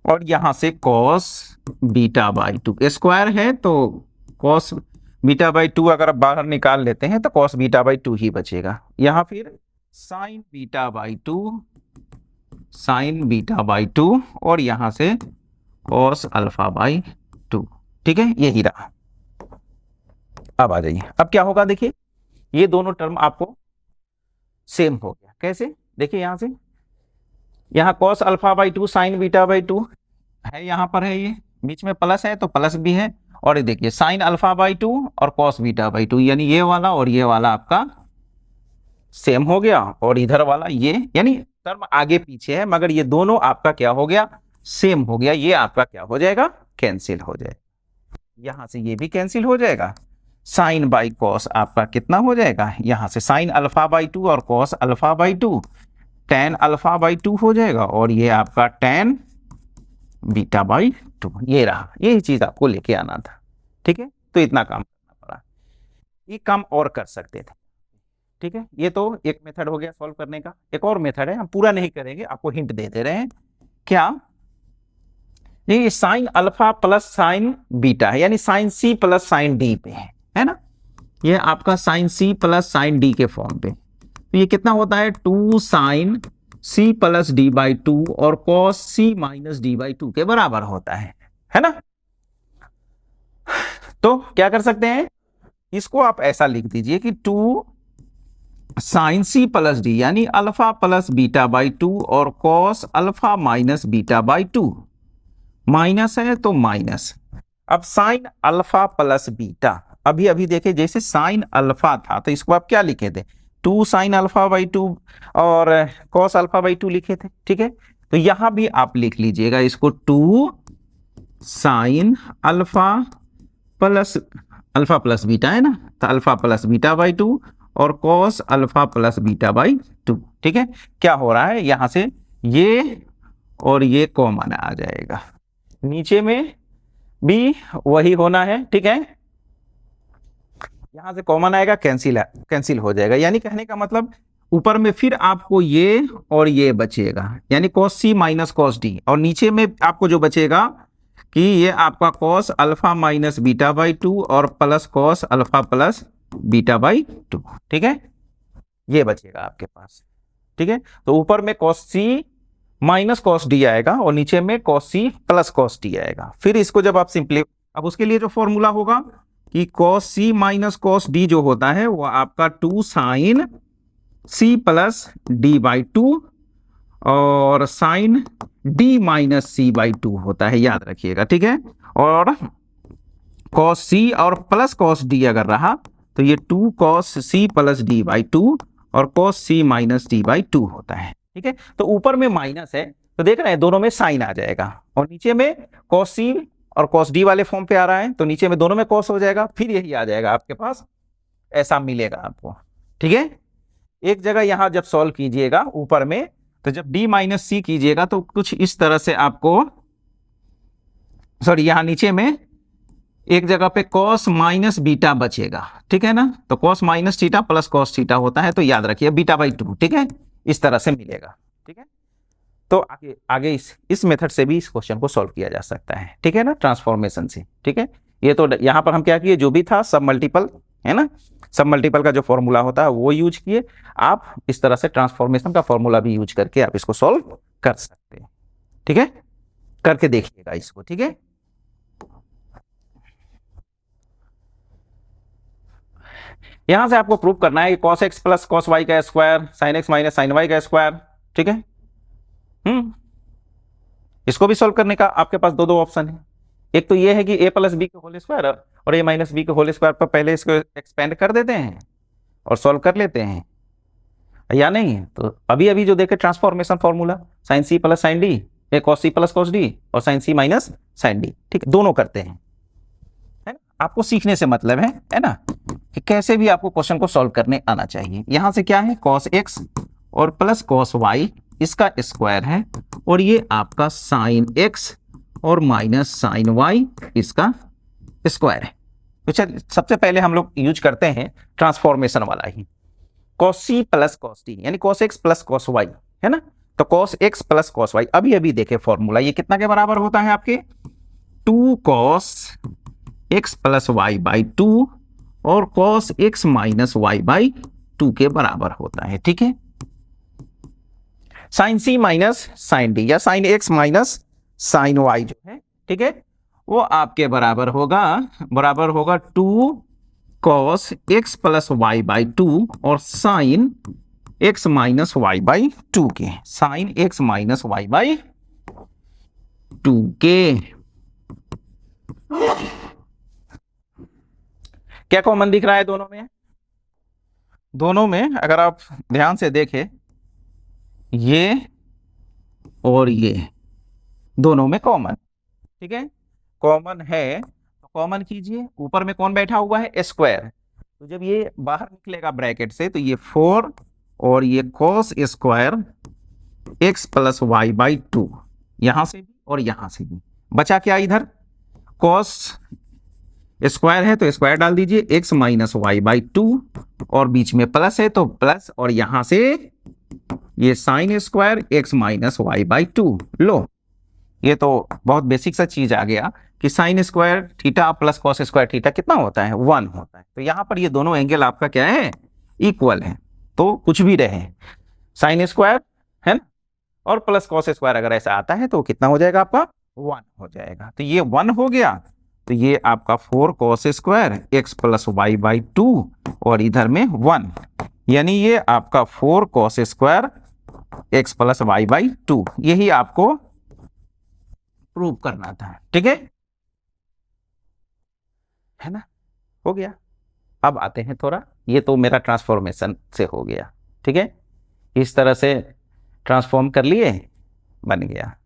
A: और यहां से कॉस बीटा बाई 2। स्क्वायर है तो कॉस बीटा बाई 2 अगर आप बाहर निकाल लेते हैं तो कॉस बीटा बाई 2 ही बचेगा। यहां फिर sign beta by 2, sign beta by 2 और यहां से कॉस अल्फा बाई 2। ठीक है, यही रहा। अब आ जाइए, अब क्या होगा देखिए, ये दोनों टर्म आपको सेम हो गया। कैसे देखिए, यहां से यहां cos alpha by 2 sign beta by 2 है, यहां पर है, ये बीच में प्लस है तो प्लस भी है, और ये देखिए साइन अल्फा बाई 2 और कॉस बीटा बाई 2, यानी ये वाला और ये वाला आपका सेम हो गया, और इधर वाला ये, यानी टर्म आगे पीछे है मगर ये दोनों आपका क्या हो गया, सेम हो गया। ये आपका क्या हो जाएगा, कैंसिल हो जाएगा। यहां से ये भी कैंसिल हो जाएगा। साइन बाई कॉस आपका कितना हो जाएगा, यहां से साइन अल्फा बाई 2 और cos alpha by 2 tan alpha by 2 हो जाएगा, और ये आपका टेन बीटा बाई 2। ये रहा, यही चीज आपको लेके आना था। ठीक है, तो इतना काम करना पड़ा। ये काम और कर सकते थे। ठीक है, ये तो एक मेथड हो गया सॉल्व करने का। एक और मेथड है, हम पूरा नहीं करेंगे, आपको हिंट दे दे रहे हैं। क्या, ये sine alpha plus sine beta है, यानी sine C plus sine D पे है ना, ये आपका sine C plus sine D के फॉर्म पे। तो ये कितना होता है, 2 sine C plus D by 2 और cos C minus D by 2 के बराबर होता है ना। तो क्या कर सकते हैं, इसको आप ऐसा लिख दीजिए कि 2 साइन सी प्लस डी यानी अल्फा प्लस बीटा बाई 2 और cos alpha minus beta by 2, minus है तो माइनस। अब साइन अल्फा प्लस बीटा, अभी अभी देखे जैसे साइन अल्फा था तो इसको आप क्या लिखे थे, 2 साइन अल्फा बाई 2 और कॉस अल्फा बाई 2 लिखे थे। ठीक है, तो यहां भी आप लिख लीजिएगा इसको 2 साइन अल्फा प्लस बीटा है ना, तो अल्फा प्लस बीटा बाई 2 और cos alpha plus beta by 2। ठीक है, क्या हो रहा है, यहां से ये और ये कॉमन आ जाएगा, नीचे में भी वही होना है। ठीक है, यहां से कॉमन आएगा, कैंसिल हो जाएगा। यानी कहने का मतलब ऊपर में फिर आपको ये और ये बचेगा, यानी cos C minus cos D, और नीचे में आपको जो बचेगा कि ये आपका cos alpha minus beta by 2 और plus cos alpha plus beta by 2। ठीक है, ये बचेगा आपके पास। ठीक है, तो ऊपर में cos c minus cos d आएगा और नीचे में cos c plus cos d आएगा। फिर इसको जब आप सिंपली, अब उसके लिए जो फॉर्मूला होगा कि cos c minus cos d जो होता है वो आपका 2 sin c plus d by 2 और sin d minus c by 2 होता है, याद रखिएगा। ठीक है, और cos c और प्लस cos d अगर रहा तो ये 2 cos c plus d by 2 और cos c minus d by 2 होता है। ठीक है, तो ऊपर में माइनस है तो देख रहे हैं दोनों में साइन आ जाएगा, और नीचे में cos c और cos d वाले फॉर्म पे आ रहा है तो नीचे में दोनों में cos हो जाएगा, फिर यही आ जाएगा आपके पास, ऐसा मिलेगा आपको। ठीक है, एक जगह यहां जब सॉल्व कीजिएगा ऊपर में, तो जब d माइनस सी कीजिएगा तो कुछ इस तरह से आपको, सॉरी यहां नीचे में एक जगह पे cos माइनस बीटा बचेगा। ठीक है ना, तो cos minus theta plus cos theta होता है, तो याद रखिए बीटा बाई 2। ठीक है, इस तरह से मिलेगा। ठीक है, तो आगे आगे इस मेथड से भी इस क्वेश्चन को सॉल्व किया जा सकता है। ठीक है ना, ट्रांसफॉर्मेशन से। ठीक है, ये तो यहां पर हम क्या किए, जो भी था सब मल्टीपल है ना, सब मल्टीपल का जो फॉर्मूला होता है वो यूज किए। आप इस तरह से ट्रांसफॉर्मेशन का फॉर्मूला भी यूज करके आप इसको सॉल्व कर सकते हैं। ठीक है, करके देखिएगा इसको। ठीक है, यहां से आपको प्रूव करना है कि cos x plus cos y का square sin x minus sin y का स्क्वायर। ठीक है, इसको भी सॉल्व करने का आपके पास दो ऑप्शन है। एक तो ये है कि a प्लस बी के होल स्क्वायर और a माइनस बी के होल स्क्वायर पर पहले इसको एक्सपेंड कर देते हैं और सॉल्व कर लेते हैं, या नहीं तो अभी अभी जो देखे transformation formula sin c plus sin d, cos c plus cos d और sin c minus sin d। ठीक है, दोनों करते हैं, है ना, आपको सीखने से मतलब है ना, कि कैसे भी आपको क्वेश्चन को सॉल्व करने आना चाहिए। यहां से क्या है, cos x और प्लस cos y इसका स्क्वायर है, और ये आपका sin x और माइनस sin y इसका स्क्वायर है। तो चलिए सबसे पहले हम लोग यूज करते हैं ट्रांसफॉर्मेशन वाला ही, cos c plus cos d यानी cos x plus cos y, है ना। तो cos x plus cos y अभी अभी देखे फॉर्मूला, ये कितना के बराबर होता है आपके 2 cos x plus y by 2 और cos x minus y by 2 के बराबर होता है। ठीक है, sin c minus sin d या sin x minus sin y जो है, ठीक है, वो आपके बराबर होगा 2 cos x plus y by 2 और sin x minus y by 2 के, sin x minus y by 2 के। क्या कॉमन दिख रहा है दोनों में? दोनों में अगर आप ध्यान से देखें, ये और ये दोनों में कॉमन, ठीक है, कॉमन है तो कॉमन कीजिए। ऊपर में कौन बैठा हुआ है, स्क्वायर, तो जब ये बाहर निकलेगा ब्रैकेट से तो ये 4 और ये cos square x plus Y by 2, यहां से भी और यहां से भी बचा क्या, इधर cos स्क्वायर है तो स्क्वायर डाल दीजिए, x माइनस वाई बाई 2 और बीच में प्लस है तो प्लस, और यहां से ये sine square x minus Y by 2। लो, ये तो बहुत बेसिक सा चीज आ गया कि sine square theta plus cos square theta कितना होता है, 1 होता है। तो यहां पर ये दोनों एंगल आपका क्या है, इक्वल है, तो कुछ भी रहे साइन स्क्वायर है ना और प्लस कॉस स्क्वायर अगर ऐसा आता है तो कितना हो जाएगा आपका, 1 हो जाएगा। तो ये 1 हो गया, तो ये आपका 4 cos square x plus Y by 2 और इधर में 1, यानी ये आपका 4 cos square x plus Y by 2, यही आपको प्रूव करना था। ठीक है ना, हो गया। अब आते हैं थोड़ा, ये तो मेरा ट्रांसफॉर्मेशन से हो गया, ठीक है, इस तरह से ट्रांसफॉर्म कर लिए, बन गया।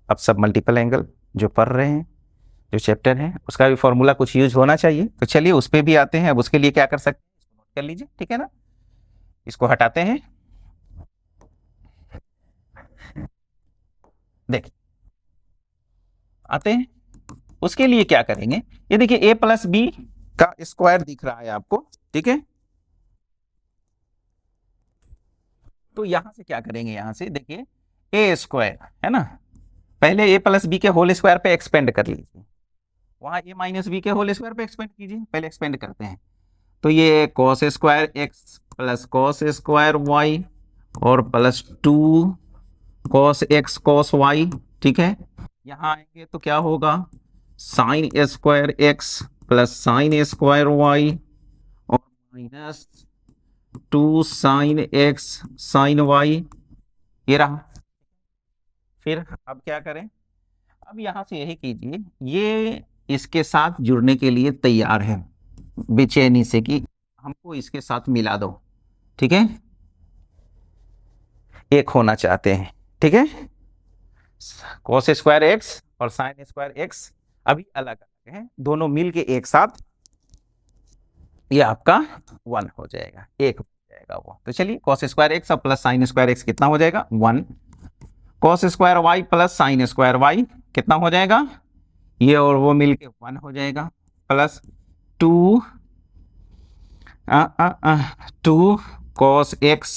A: अब सब मल्टीपल एंगल जो पढ़ रहे हैं, जो चैप्टर है, उसका भी फॉर्मूला कुछ यूज होना चाहिए, तो चलिए उस पर भी आते हैं। अब उसके लिए क्या कर सकते हैं, इसको नोट कर लीजिए, ठीक है ना, इसको हटाते हैं। देखिए आते हैं, उसके लिए क्या करेंगे, ये देखिए a प्लस बी का स्क्वायर दिख रहा है आपको, ठीक है, तो यहां से क्या करेंगे, यहां से देखिए a स्क्वायर है ना, पहले a प्लस बी के होल स्क्वायर पे एक्सपेंड कर लीजिए, वहां a माइनस बी के होल स्क्वायर पे एक्सपेंड कीजिए, पहले एक्सपेंड करते हैं। तो ये cos square x plus cos square Y और plus 2 cos X cos Y. ठीक है, यहाँ आएंगे तो क्या होगा, sine square X plus sine square Y और minus 2 sine X sine Y, ये रहा। फिर अब क्या करें, अब यहां से यही कीजिए, ये इसके साथ जुड़ने के लिए तैयार है बेचैनी से कि हमको इसके साथ मिला दो। ठीक है, एक होना चाहते हैं। ठीक है, कॉस स्क्वायर एक्स और साइन स्क्वायर एक्स अभी अलग अलग है, दोनों मिल के एक साथ ये आपका 1 हो जाएगा, एक हो जाएगा वो। तो चलिए कॉस स्क्वायर एक्स और प्लस साइन स्क्वायर एक्स कितना हो जाएगा 1, cos square Y plus sine square Y कितना हो जाएगा, ये और वो मिलके 1 हो जाएगा, plus 2 cos X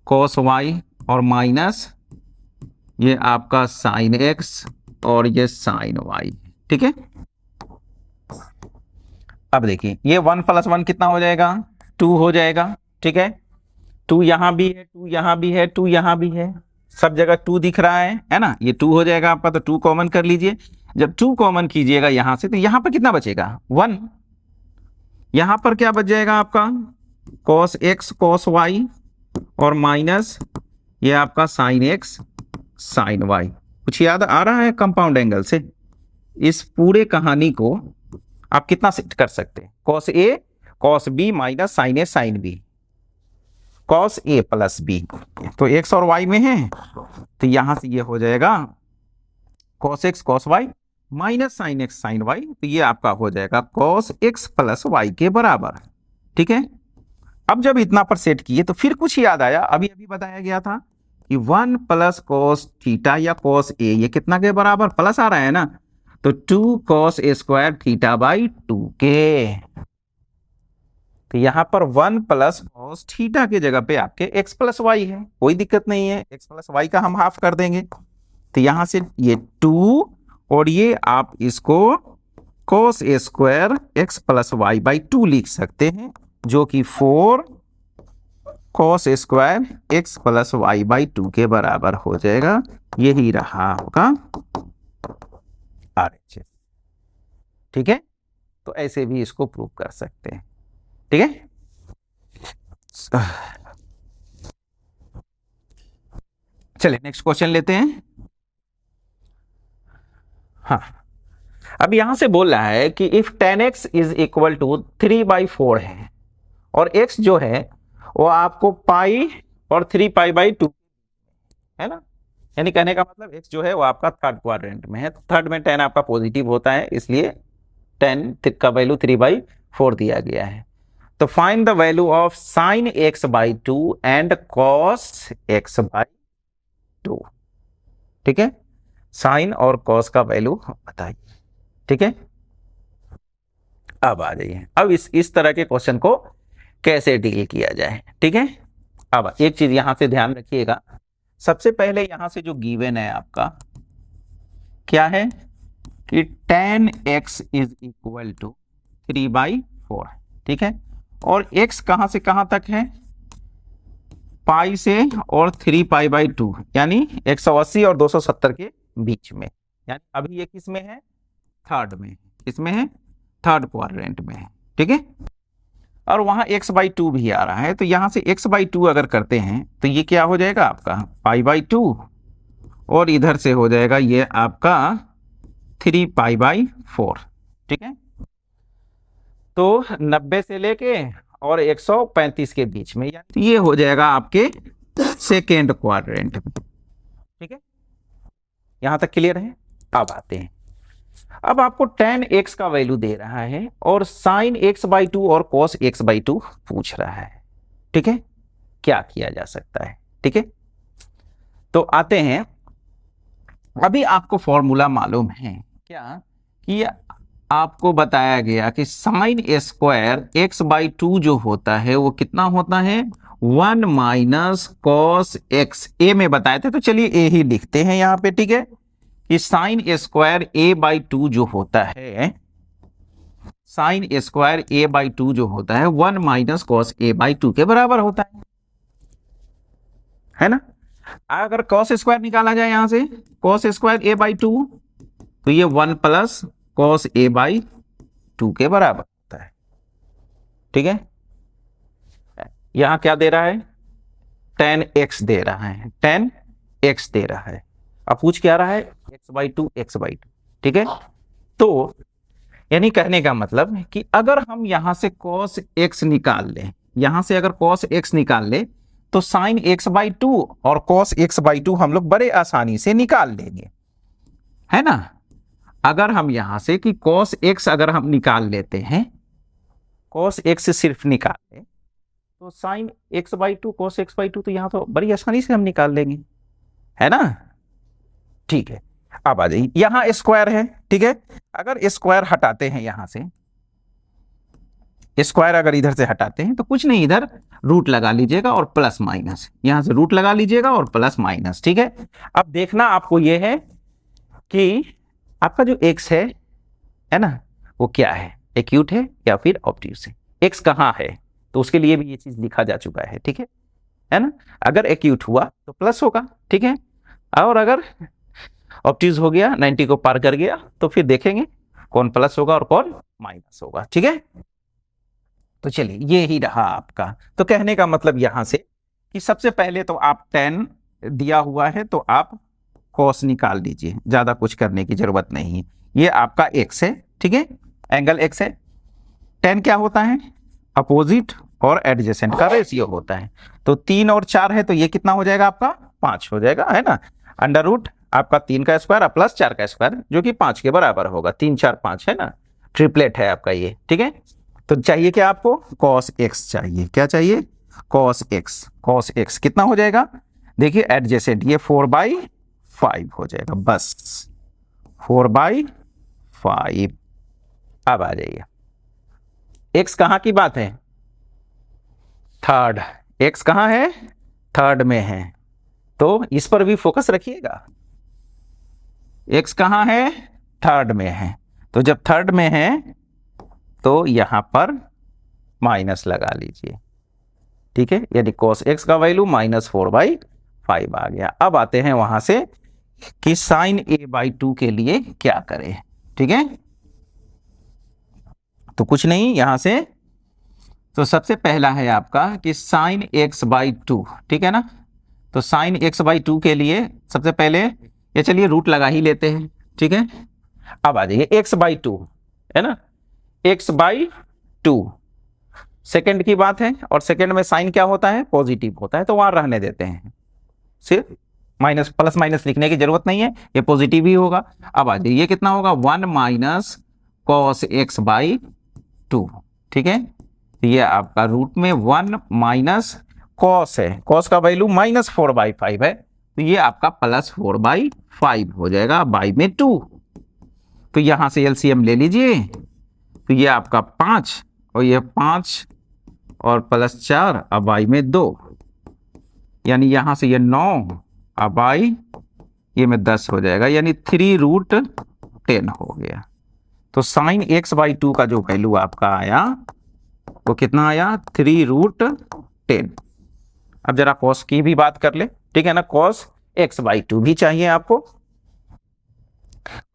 A: cos Y और माइनस ये आपका साइन एक्स और ये साइन वाई। ठीक है, अब देखिए ये 1 प्लस 1 कितना हो जाएगा 2 हो जाएगा। ठीक है, 2 यहां भी है, 2 यहां भी है, 2 यहां भी है, सब जगह 2 दिख रहा है ना, ये 2 हो जाएगा आपका। तो 2 कॉमन कर लीजिए, जब 2 कॉमन कीजिएगा यहां से तो यहां पर कितना बचेगा 1, यहां पर क्या बच जाएगा आपका कॉस एक्स कॉस वाई और माइनस ये आपका साइन एक्स साइन वाई। कुछ याद आ रहा है कंपाउंड एंगल से, इस पूरे कहानी को आप कितना सेट कर सकते हैं, cos A cos B minus sine A sine B, cos A plus B, तो एक्स और वाई में है तो यहां से ये हो जाएगा cos X cos Y minus sine X sine Y, तो ये आपका हो जाएगा कॉस एक्स प्लस वाई के बराबर। ठीक है, अब जब इतना पर सेट किए तो फिर कुछ याद आया, अभी अभी बताया गया था कि 1 प्लस कॉस थीटा या कॉस ए ये कितना के बराबर, प्लस आ रहा है ना, तो 2 cos A square theta by 2 के, तो यहां पर 1 प्लस कॉस थीटा की जगह पे आपके x प्लस वाई है, कोई दिक्कत नहीं है, x प्लस वाई का हम हाफ कर देंगे, तो यहां से ये 2 और ये आप इसको cos A square X plus Y by 2 लिख सकते हैं, जो कि 4 cos A square X plus Y by 2 के बराबर हो जाएगा। यही रहा आपका RHS। ठीक है, तो ऐसे भी इसको प्रूव कर सकते हैं। ठीक है, चलिए नेक्स्ट क्वेश्चन लेते हैं। हाँ, अब यहां से बोल रहा है कि if 10x is equal to 3/4 है और x जो है वो आपको पाई और 3 पाई बाई 2 है ना, यानी कहने का मतलब x जो है वो आपका थर्ड क्वाड्रेंट में है, थर्ड में 10 आपका पॉजिटिव होता है, इसलिए 10 का वैल्यू 3/4 दिया गया है। तो find the value of sine x by 2 and cos x by 2। ठीक है, साइन और कॉस का वैल्यू बताइए। ठीक है, अब आ जाइए, अब इस तरह के क्वेश्चन को कैसे डील किया जाए। ठीक है, अब एक चीज यहां से ध्यान रखिएगा, सबसे पहले यहां से जो गिवन है आपका क्या है कि 10x इज इक्वल टू 3/4। ठीक है, और x कहां से कहां तक है, पाई से और 3 पाई बाई 2, यानी 180 और 270 के बीच में, यानी अभी ये किस में है, थर्ड में, इसमें है थर्ड क्वाड्रेंट में है। ठीक है, और वहां x/2 भी आ रहा है, तो यहां से x/2 अगर करते हैं तो ये क्या हो जाएगा आपका π/2 और इधर से हो जाएगा ये आपका 3 π/4। ठीक है, तो 90 से लेके और 135 के बीच में, तो ये हो जाएगा आपके सेकेंड क्वाड्रेंट में। ठीक है, यहां तक क्लियर है। अब आते हैं, अब आपको tan x का वैल्यू दे रहा है और sin x/2 और cos x/2 पूछ रहा है। ठीक है, क्या किया जा सकता है। ठीक है, तो आते हैं, अभी आपको फॉर्मूला मालूम है क्या कि आपको बताया गया कि साइन स्क्वायर x/2 जो होता है वो कितना होता है 1 माइनस कॉस एक्स, ए में बताए थे तो चलिए ए ही लिखते हैं यहां पे। ठीक है, कि साइन स्क्वायर a/2 जो होता है, sine square A by two जो होता है 1 minus cos A by two के बराबर होता है ना। अगर कॉस स्क्वायर निकाला जाए यहां से, cos square A by two, तो ये 1 plus cos A by two के बराबर होता है। ठीक है, यहां क्या दे रहा है, tan x दे रहा है, tan x दे रहा है। अब पूछ क्या रहा है, x by two, x by two. ठीक है, तो यानी कहने का मतलब कि अगर हम यहां से cos x निकाल लें, यहां से अगर cos x निकाल ले तो sin x बाई टू और cos x बाई टू हम लोग बड़े आसानी से निकाल लेंगे, है ना। अगर हम यहां से कि cos x अगर हम निकाल लेते हैं, cos x सिर्फ निकाल लें तो sin x by two cos x by two तो यहां तो बड़ी आसानी से हम निकाल लेंगे, है ना। ठीक है, अब आ जाइए, यहां स्क्वायर है। ठीक है, अगर स्क्वायर हटाते हैं यहां से, स्क्वायर अगर इधर से हटाते हैं तो कुछ नहीं, इधर रूट लगा लीजिएगा और प्लस माइनस, यहां से रूट लगा लीजिएगा और प्लस माइनस। ठीक है, अब देखना आपको यह है कि आपका जो x है ना, वो क्या है, एक्यूट है या फिर ऑब्ट्यूज है। x कहां है, तो उसके लिए भी ये चीज लिखा जा चुका है। ठीक है ना, अगर एक्यूट हुआ तो प्लस होगा। ठीक है, और अगर ऑब्ट्यूज हो गया, 90 को पार कर गया, तो फिर देखेंगे कौन प्लस होगा और कौन माइनस होगा। ठीक है, तो चलिए ये ही रहा आपका। तो कहने का मतलब यहां से कि सबसे पहले तो आप tan दिया हुआ है तो आप cos निकाल लीजिए, ज्यादा कुछ करने की जरूरत नहीं है। ये आपका x है, ठीक है, एंगल x है। tan क्या होता है, अपोजिट और एडजेसेंट का रेशियो होता है। तो 3 और 4 है तो ये कितना हो जाएगा आपका, 5 हो जाएगा, है ना। अंडर रूट आपका 3 का स्क्वायर प्लस 4 का स्क्वायर जो कि 5 के बराबर होगा, 3 4 5, है ना, ट्रिपलेट है आपका ये। ठीक है, तो चाहिए क्या आपको, cos x चाहिए। क्या चाहिए, cos x। cos x कितना हो जाएगा, देखिए एडजेसेंट, ये 4/5 हो जाएगा, बस 4/5। अब आ जाइए, x कहां की बात है, थर्ड। x कहां है, थर्ड में है, तो इस पर भी फोकस रखिएगा। x कहां है, थर्ड में है, तो जब थर्ड में है तो यहां पर माइनस लगा लीजिए। ठीक है, यानी cos x का वैल्यू -4/5 आ गया। अब आते हैं वहां से कि sin a बाई टू के लिए क्या करें। ठीक है, तो कुछ नहीं, यहां से तो सबसे पहला है आपका कि sin x बाई टू। ठीक है ना, तो sin x बाई टू के लिए सबसे पहले ये चलिए रूट लगा ही लेते हैं। ठीक है, अब आ जाइए x बाई टू, है ना, x बाई टू सेकेंड की बात है, और सेकेंड में साइन क्या होता है, पॉजिटिव होता है, तो वहां रहने देते हैं, सिर्फ माइनस प्लस माइनस लिखने की जरूरत नहीं है, ये पॉजिटिव ही होगा। अब आ जाइए, ये कितना होगा, 1 minus cos x by two. ठीक है, ये आपका रूट में 1 माइनस कॉस है, कॉस का वैल्यू -4/5 है, तो ये आपका +4/5 हो जाएगा, बाई में 2। तो यहां से एलसीएम ले लीजिए, तो ये आपका 5 और ये 5 और +4 अब बाई में 2, यानी यहां से ये 9 अब बाई ये में 10 हो जाएगा, यानी 3√10 हो गया। तो sin x बाई टू का जो वैल्यू आपका आया वो कितना आया, 3√10। अब जरा cos की भी बात कर ले, ठीक है ना, cos x बाई टू भी चाहिए आपको,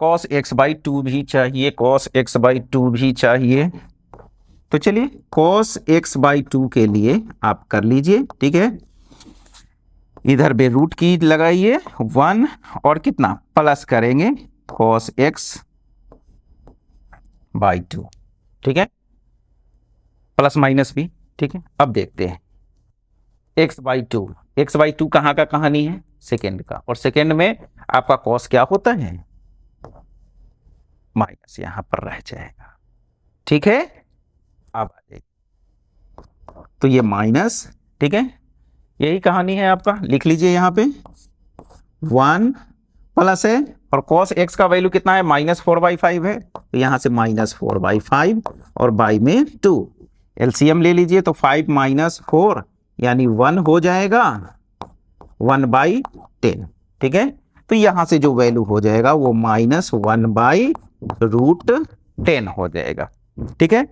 A: cos x बाई टू भी चाहिए, cos x बाई टू भी चाहिए। तो चलिए cos x बाई टू के लिए आप कर लीजिए। ठीक है, इधर बे रूट की लगाइए 1 और कितना प्लस करेंगे cos x बाई टू। ठीक है, प्लस माइनस भी। ठीक है, अब देखते हैं x by two, x by two कहाँ का कहानी है, सेकेंड का, और सेकेंड में आपका cos क्या होता है, माइनस यहां पर रह जाएगा। ठीक है, अब आ जाइए, तो ये माइनस, ठीक है, यही कहानी है आपका, लिख लीजिए यहां पे 1 प्लस है, और cos x का वैल्यू कितना है, -4/5 है, तो यहां से -4/5 और बाई में 2, एलसीएम ले लीजिए, तो 5 - 4 यानी 1 हो जाएगा, 1/10। ठीक है, तो यहां से जो वैल्यू हो जाएगा वो -1/√10 हो जाएगा। ठीक है,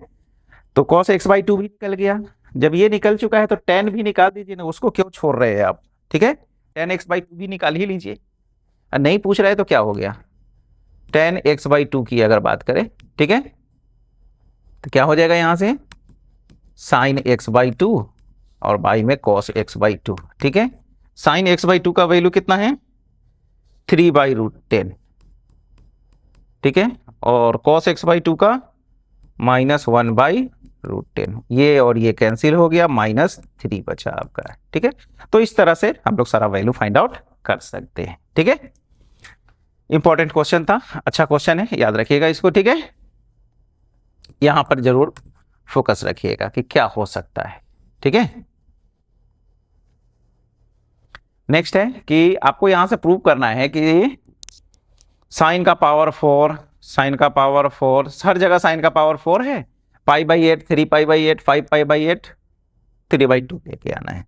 A: तो cos x/2 भी निकल गया। जब ये निकल चुका है तो tan भी निकाल दीजिए ना, उसको क्यों छोड़ रहे हैं आप, ठीक है, tan x/2 भी निकाल ही लीजिए। नहीं पूछ रहे तो क्या हो गया, tan x/2 की अगर बात करें, ठीक है, तो क्या हो जाएगा यहां से sin x/2 और बाई में cos x/2, ठीक है। sin x/2 का वैल्यू कितना है 3/√10, ठीक है, और cos x/2 का -1/√10, ये और ये कैंसिल हो गया, -3 बचा आपका, ठीक है। तो इस तरह से हम लोग सारा वैल्यू फाइंड आउट कर सकते हैं, ठीक है। इंपॉर्टेंट क्वेश्चन था, अच्छा क्वेश्चन है, याद रखिएगा इसको, ठीक है। यहां पर जरूर फोकस रखिएगा कि क्या हो सकता है, ठीक है। नेक्स्ट है कि आपको यहां से प्रूव करना है कि साइन का पावर 4, साइन का पावर 4, हर जगह साइन का पावर 4 है, π/8, 3π/8, 5π/8, 3/2 लेके आना है।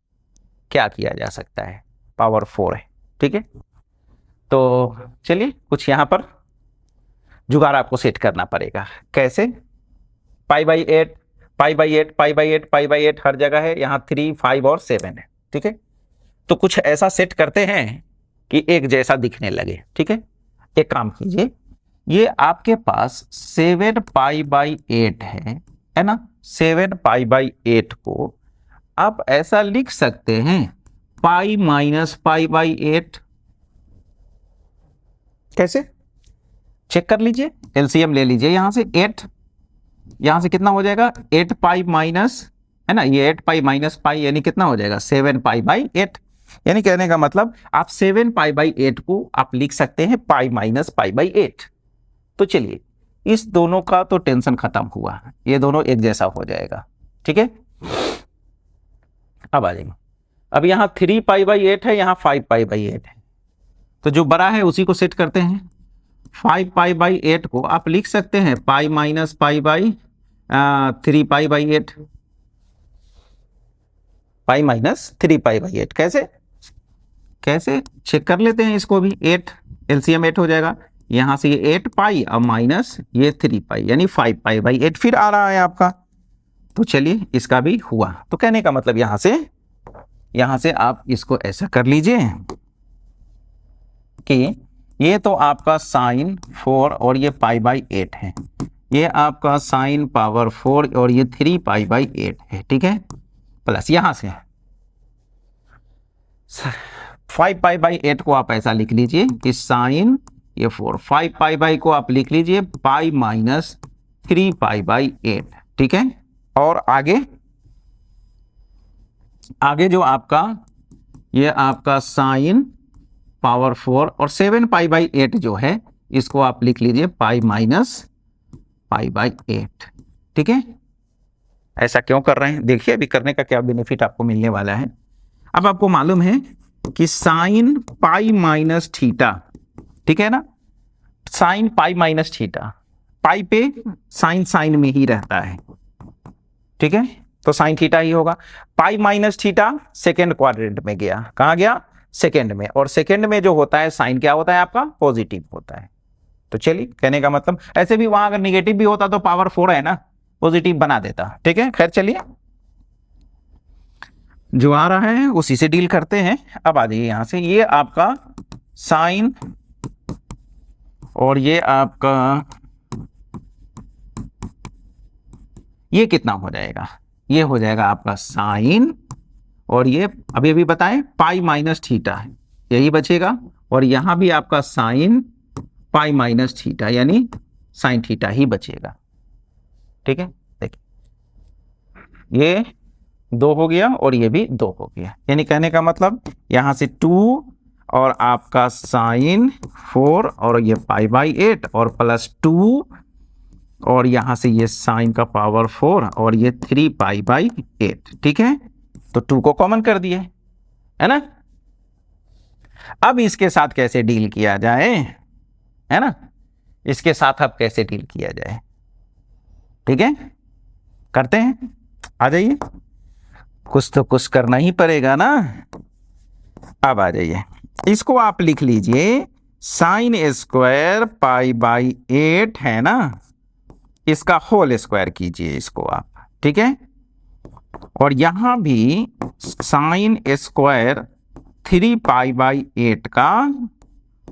A: क्या किया जा सकता है, पावर 4 है, ठीक है। तो चलिए कुछ यहां पर जुगाड़ आपको सेट करना पड़ेगा। कैसे, π/8, π/8, π/8, π/8 हर जगह है, यहां 3, 5 और 7 है, ठीक है। तो कुछ ऐसा सेट करते हैं कि एक जैसा दिखने लगे, ठीक है। एक काम कीजिए, ये आपके पास 7π/8 है ना, 7π/8 को आप ऐसा लिख सकते हैं π-π/8। कैसे, चेक कर लीजिए, एलसीएम ले लीजिए, यहां से 8, यहां से कितना हो जाएगा 8π माइनस, है ना, ये 8π माइनस π यानी कितना हो जाएगा 7π/8। यानी कहने का मतलब आप 7π/8 को आप लिख सकते हैं π-π/8। तो चलिए इस दोनों का तो टेंशन खत्म हुआ, ये दोनों एक जैसा हो जाएगा, ठीक है। अब आ जाएंगे, अब यहां 3π/8 है, यहां 5π/8 है, तो जो बड़ा है उसी को सेट करते हैं। 5π/8 को आप लिख सकते हैं π-π/3π/8, π-3π/8। कैसे कैसे चेक कर लेते हैं इसको भी, 8 एलसीएम 8 हो जाएगा, यहां से ये 8π और माइनस ये 3π यानी 5π/8 फिर आ रहा है आपका। तो चलिए इसका भी हुआ। तो कहने का मतलब यहां से आप इसको ऐसा कर लीजिए कि ये तो आपका साइन 4 और ये π/8 है, ये आपका साइन पावर 4 और ये 3π/8 है, ठीक है। प्लस यहां से 5π/8 को आप ऐसा लिख लीजिए कि साइन ये 4, 5π को आप लिख लीजिए π-3π/8, ठीक है। और आगे जो आपका ये आपका साइन पावर 4 और 7π/8 जो है इसको आप लिख लीजिए π-π/8, ठीक है। ऐसा क्यों कर रहे हैं, देखिए अभी करने का क्या बेनिफिट आपको मिलने वाला है। अब आपको मालूम है कि साइन π-θ, ठीक है ना, साइन π-θ, पाई पे साइन में ही रहता है, ठीक है, तो साइन थीटा ही होगा। π-θ सेकेंड क्वाड्रेंट में गया, कहां गया सेकेंड में, और सेकेंड में जो होता है साइन क्या होता है आपका पॉजिटिव होता है। तो चलिए कहने का मतलब ऐसे भी वहां अगर निगेटिव भी होता तो पावर 4 है ना, पॉजिटिव बना देता, ठीक है। खैर चलिए जो आ रहा है उसी से डील करते हैं। अब आ जाइए यहां से, ये आपका साइन और ये आपका ये कितना हो जाएगा, ये हो जाएगा आपका साइन और ये अभी बताएं π-θ यही बचेगा, और यहां भी आपका साइन π-θ यानी साइन थीटा ही बचेगा, ठीक है। देखिए ये 2 हो गया और ये भी 2 हो गया, यानी कहने का मतलब यहां से 2 और आपका साइन 4 और ये π/8 और प्लस 2 और यहां से ये साइन का पावर 4 और ये 3π/8, ठीक है। तो 2 को कॉमन कर दिए, है ना। अब इसके साथ कैसे डील किया जाए, है ना, इसके साथ अब कैसे डील किया जाए, ठीक है, करते हैं। आ जाइए, कुछ तो कुछ करना ही पड़ेगा ना। अब आ जाइए, इसको आप लिख लीजिए साइन स्क्वायर π/8 है ना, इसका होल स्क्वायर कीजिए इसको आप, ठीक है। और यहां भी साइन स्क्वायर 3π/8 का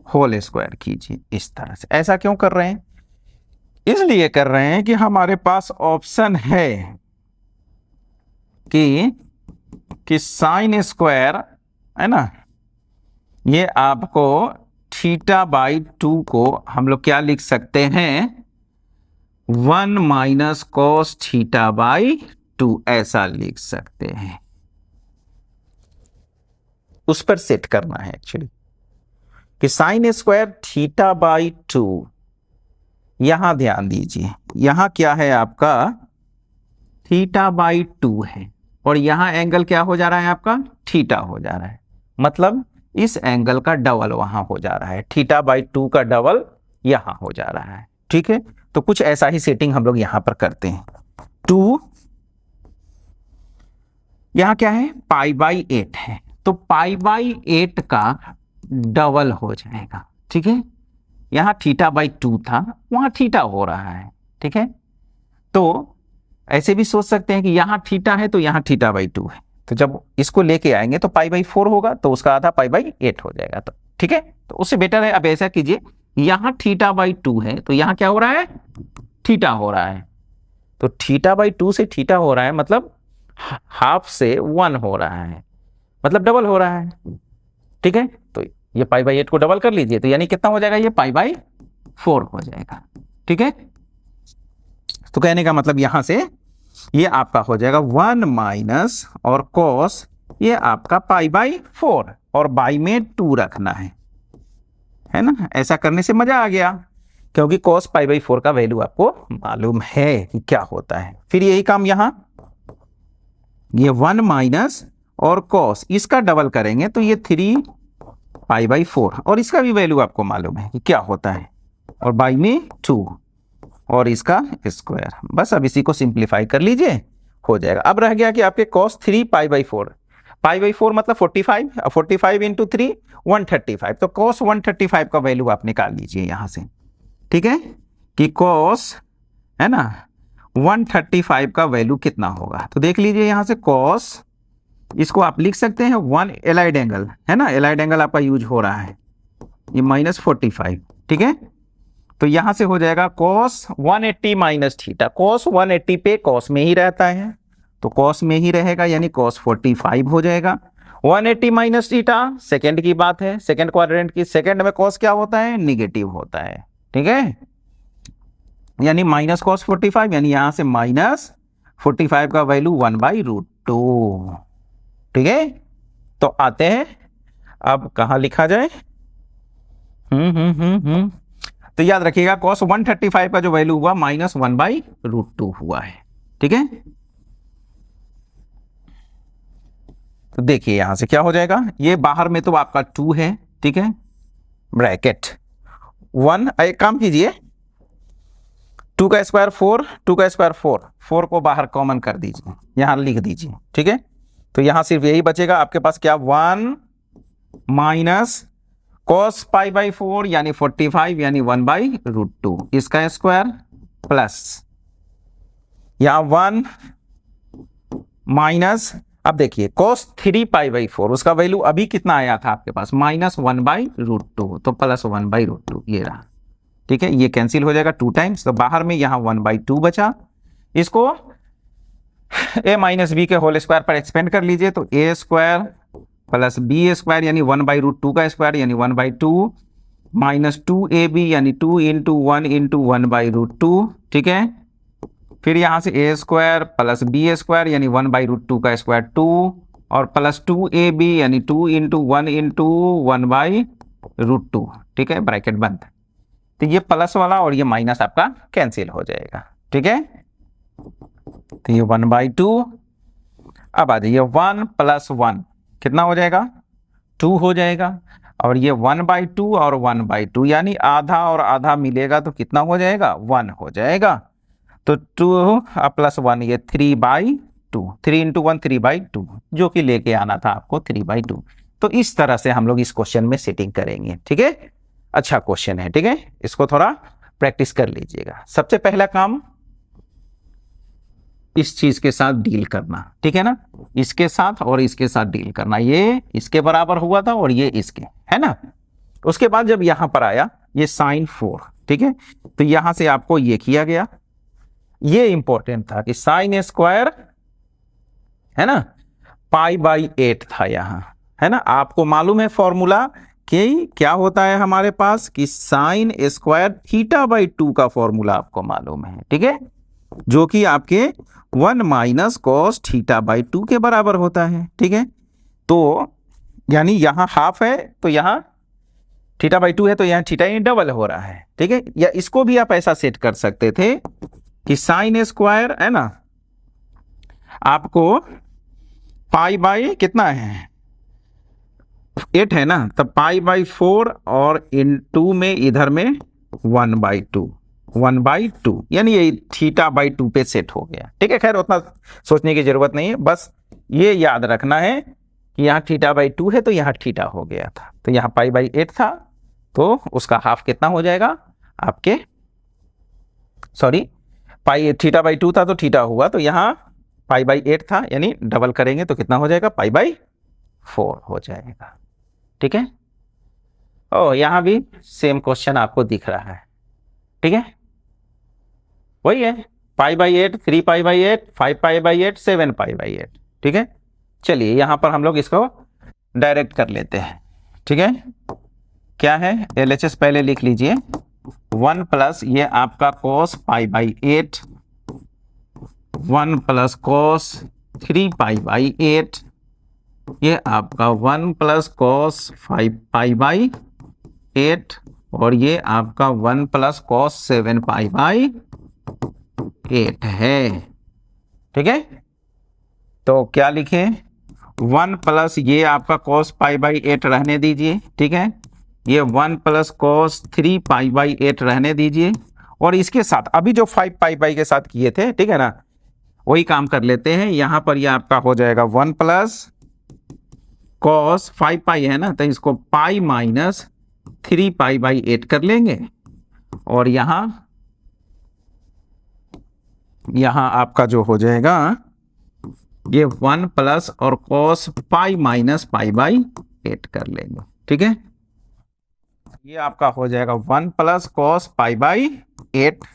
A: होल स्क्वायर कीजिए इस तरह से। ऐसा क्यों कर रहे हैं? इसलिए कर रहे हैं कि हमारे पास ऑप्शन है कि साइन स्क्वायर है ना, ये आपको θ/2 को हम लोग क्या लिख सकते हैं, 1 - cos θ/2 ऐसा लिख सकते हैं। उस पर सेट करना है एक्चुअली कि साइन स्क्वायर θ/2, यहां ध्यान दीजिए, यहां क्या है आपका θ/2 है और यहां एंगल क्या हो जा रहा है आपका, थीटा हो जा रहा है। मतलब इस एंगल का डबल वहां हो जा रहा है, θ/2 का डबल यहां हो जा रहा है, ठीक है। तो कुछ ऐसा ही सेटिंग हम लोग यहां पर करते हैं। 2 यहां क्या है, π/8 है, तो π/8 का डबल हो जाएगा, ठीक है। यहां θ/2 था, वहां थीटा हो रहा है, ठीक है। तो ऐसे भी सोच सकते हैं कि यहां थीटा है तो यहां θ/2 है, तो जब इसको लेके आएंगे तो π/4 होगा, तो उसका आधा π/8 हो जाएगा, तो ठीक है। तो उससे बेटर है अब ऐसा कीजिए, यहां θ/2 है तो यहां क्या हो रहा है, थीटा हो रहा है, तो θ/2 से थीटा हो रहा है, मतलब हाफ से 1 हो रहा है, मतलब डबल हो रहा है, ठीक है। तो ये π/8 को डबल कर लीजिए, तो यानी कितना हो जाएगा, ये π/4 हो जाएगा, ठीक है। तो कहने का मतलब यहां से ये आपका हो जाएगा 1 - और cos ये आपका π/4 और बाई में 2 रखना है ना। ऐसा करने से मजा आ गया, क्योंकि cos π/4 का वैल्यू आपको मालूम है कि क्या होता है। फिर यही काम यहां, ये 1 - और cos इसका डबल करेंगे तो ये 3π/4 और इसका भी वैल्यू आपको मालूम है कि क्या होता है, और बाई में 2 और इसका स्क्वायर। बस अब इसी को सिंप्लीफाई कर लीजिए, हो जाएगा। अब रह गया कि आपके cos 3π/4, π/4 मतलब 45, 45 × 3 135, तो cos 135 का वैल्यू आप निकाल लीजिए यहां से, ठीक है, कि cos है ना 135 का वैल्यू कितना होगा। तो देख लीजिए यहां से cos, इसको आप लिख सकते हैं 1 एलाइड एंगल है ना, एलाइड एंगल आपका यूज हो रहा है, ये -45, ठीक है। तो यहां से हो जाएगा cos 180 - थीटा, cos 180 पे cos में ही रहता है, तो cos में ही रहेगा, यानी cos 45 हो जाएगा। 180 - थीटा सेकेंड की बात है, सेकेंड क्वाड्रेंट की, सेकेंड में cos क्या होता है, निगेटिव होता है, ठीक है, यानी -cos 45, यानी यहां से -45 का वैल्यू 1/√2, ठीक है। तो आते हैं अब कहां लिखा जाए, तो याद रखिएगा cos 135 का जो वैल्यू हुआ -1/√2 हुआ है, ठीक है। तो देखिए यहां से क्या हो जाएगा, ये बाहर में तो आपका 2 है, ठीक है, ब्रैकेट 1, एक काम कीजिए 2 का स्क्वायर 4, 2 का स्क्वायर 4, 4 को बाहर कॉमन कर दीजिए, यहां लिख दीजिए, ठीक है। तो यहां सिर्फ यही बचेगा आपके पास, क्या 1 - cos π/4 यानी 45 यानी 1/√2 इसका स्क्वायर, प्लस यहां 1 माइनस, अब देखिए cos 3π/4 उसका वैल्यू अभी कितना आया था आपके पास, -1/√2, तो +1/√2 ये रहा, ठीक है। ये कैंसिल हो जाएगा 2 टाइम्स, तो बाहर में यहां 1/2 बचा, इसको a - b के होल स्क्वायर पर एक्सपेंड कर लीजिए, तो a² + b² यानी 1/√2 का स्क्वायर यानी 1/2 -2ab यानी 2 × 1 × 1/√2, ठीक है। फिर यहां से a² + b² यानी 1/√2 का स्क्वायर 2 और +2ab यानी 2 × 1 × 1/√2, ठीक है, ब्रैकेट बंद। तो ये प्लस वाला और ये माइनस आपका कैंसिल हो जाएगा, ठीक है। तो ये 1/2, अब आ जाइए 1 + 1 कितना हो जाएगा, 2 हो जाएगा, और ये 1/2 और 1/2 यानी आधा और आधा मिलेगा तो कितना हो जाएगा, 1 हो जाएगा। तो 2 + 1 ये 3/2, 3 × 1 3/2, जो कि लेके आना था आपको 3/2। तो इस तरह से हम लोग इस क्वेश्चन में सेटिंग करेंगे, ठीक है। अच्छा क्वेश्चन है, ठीक है, इसको थोड़ा प्रैक्टिस कर लीजिएगा। सबसे पहला काम इस चीज के साथ डील करना, ठीक है ना, इसके साथ और इसके साथ डील करना। ये इसके बराबर हुआ था और ये इसके, है ना। उसके बाद जब यहां पर आया ये साइन 4, ठीक है, तो यहां से आपको ये किया गया। ये इंपॉर्टेंट था कि साइन स्क्वायर, है ना, π/8 था यहां, है ना। आपको मालूम है फॉर्मूला कि क्या होता है हमारे पास, कि साइन स्क्वायर θ/2 का फॉर्मूला आपको मालूम है, ठीक है, जो कि आपके 1 माइनस कॉस θ/2 के बराबर होता है, ठीक है। तो यानी यहां हाफ है तो यहां θ/2 है, तो यहां थीटा डबल हो रहा है, ठीक है। या इसको भी आप ऐसा सेट कर सकते थे कि साइन स्क्वायर, है ना, आपको कितना है 8 है ना, तब π/4 और इन2 में इधर में 1/2 यानी ये θ/2 पे सेट हो गया, ठीक है। खैर उतना सोचने की जरूरत नहीं है, बस ये याद रखना है कि यहाँ θ/2 है तो यहाँ थीटा हो गया था, तो यहाँ π/8 था तो उसका हाफ कितना हो जाएगा आपके, सॉरी θ/2 था तो थीटा हुआ, तो यहाँ π/8 था, यानी डबल करेंगे तो कितना हो जाएगा, π/4 हो जाएगा, ठीक है। ओ यहां भी सेम क्वेश्चन आपको दिख रहा है, ठीक है, वही है, π/8, 3π/8, 5π/8, 7π/8, ठीक है। चलिए यहां पर हम लोग इसको डायरेक्ट कर लेते हैं, ठीक है। क्या है LHS पहले लिख लीजिए, 1 प्लस ये आपका cos π/8, 1 प्लस cos 3π/8, ये आपका 1 प्लस cos 5π/8 और ये आपका 1 प्लस cos 7π/8 है, ठीक है। तो क्या लिखें, 1 प्लस ये आपका cos π/8 रहने दीजिए, ठीक है, ये 1 प्लस cos 3π/8 रहने दीजिए, और इसके साथ अभी जो 5π के साथ किए थे, ठीक है ना, वही काम कर लेते हैं। यहां पर ये आपका हो जाएगा 1 प्लस cos 5π है ना, तो इसको पाई माइनस 3π/8 कर लेंगे, और यहां आपका जो हो जाएगा ये 1 प्लस और cos पाई माइनस π/8 कर लेंगे, ठीक है। ये आपका हो जाएगा 1 प्लस cos π/8,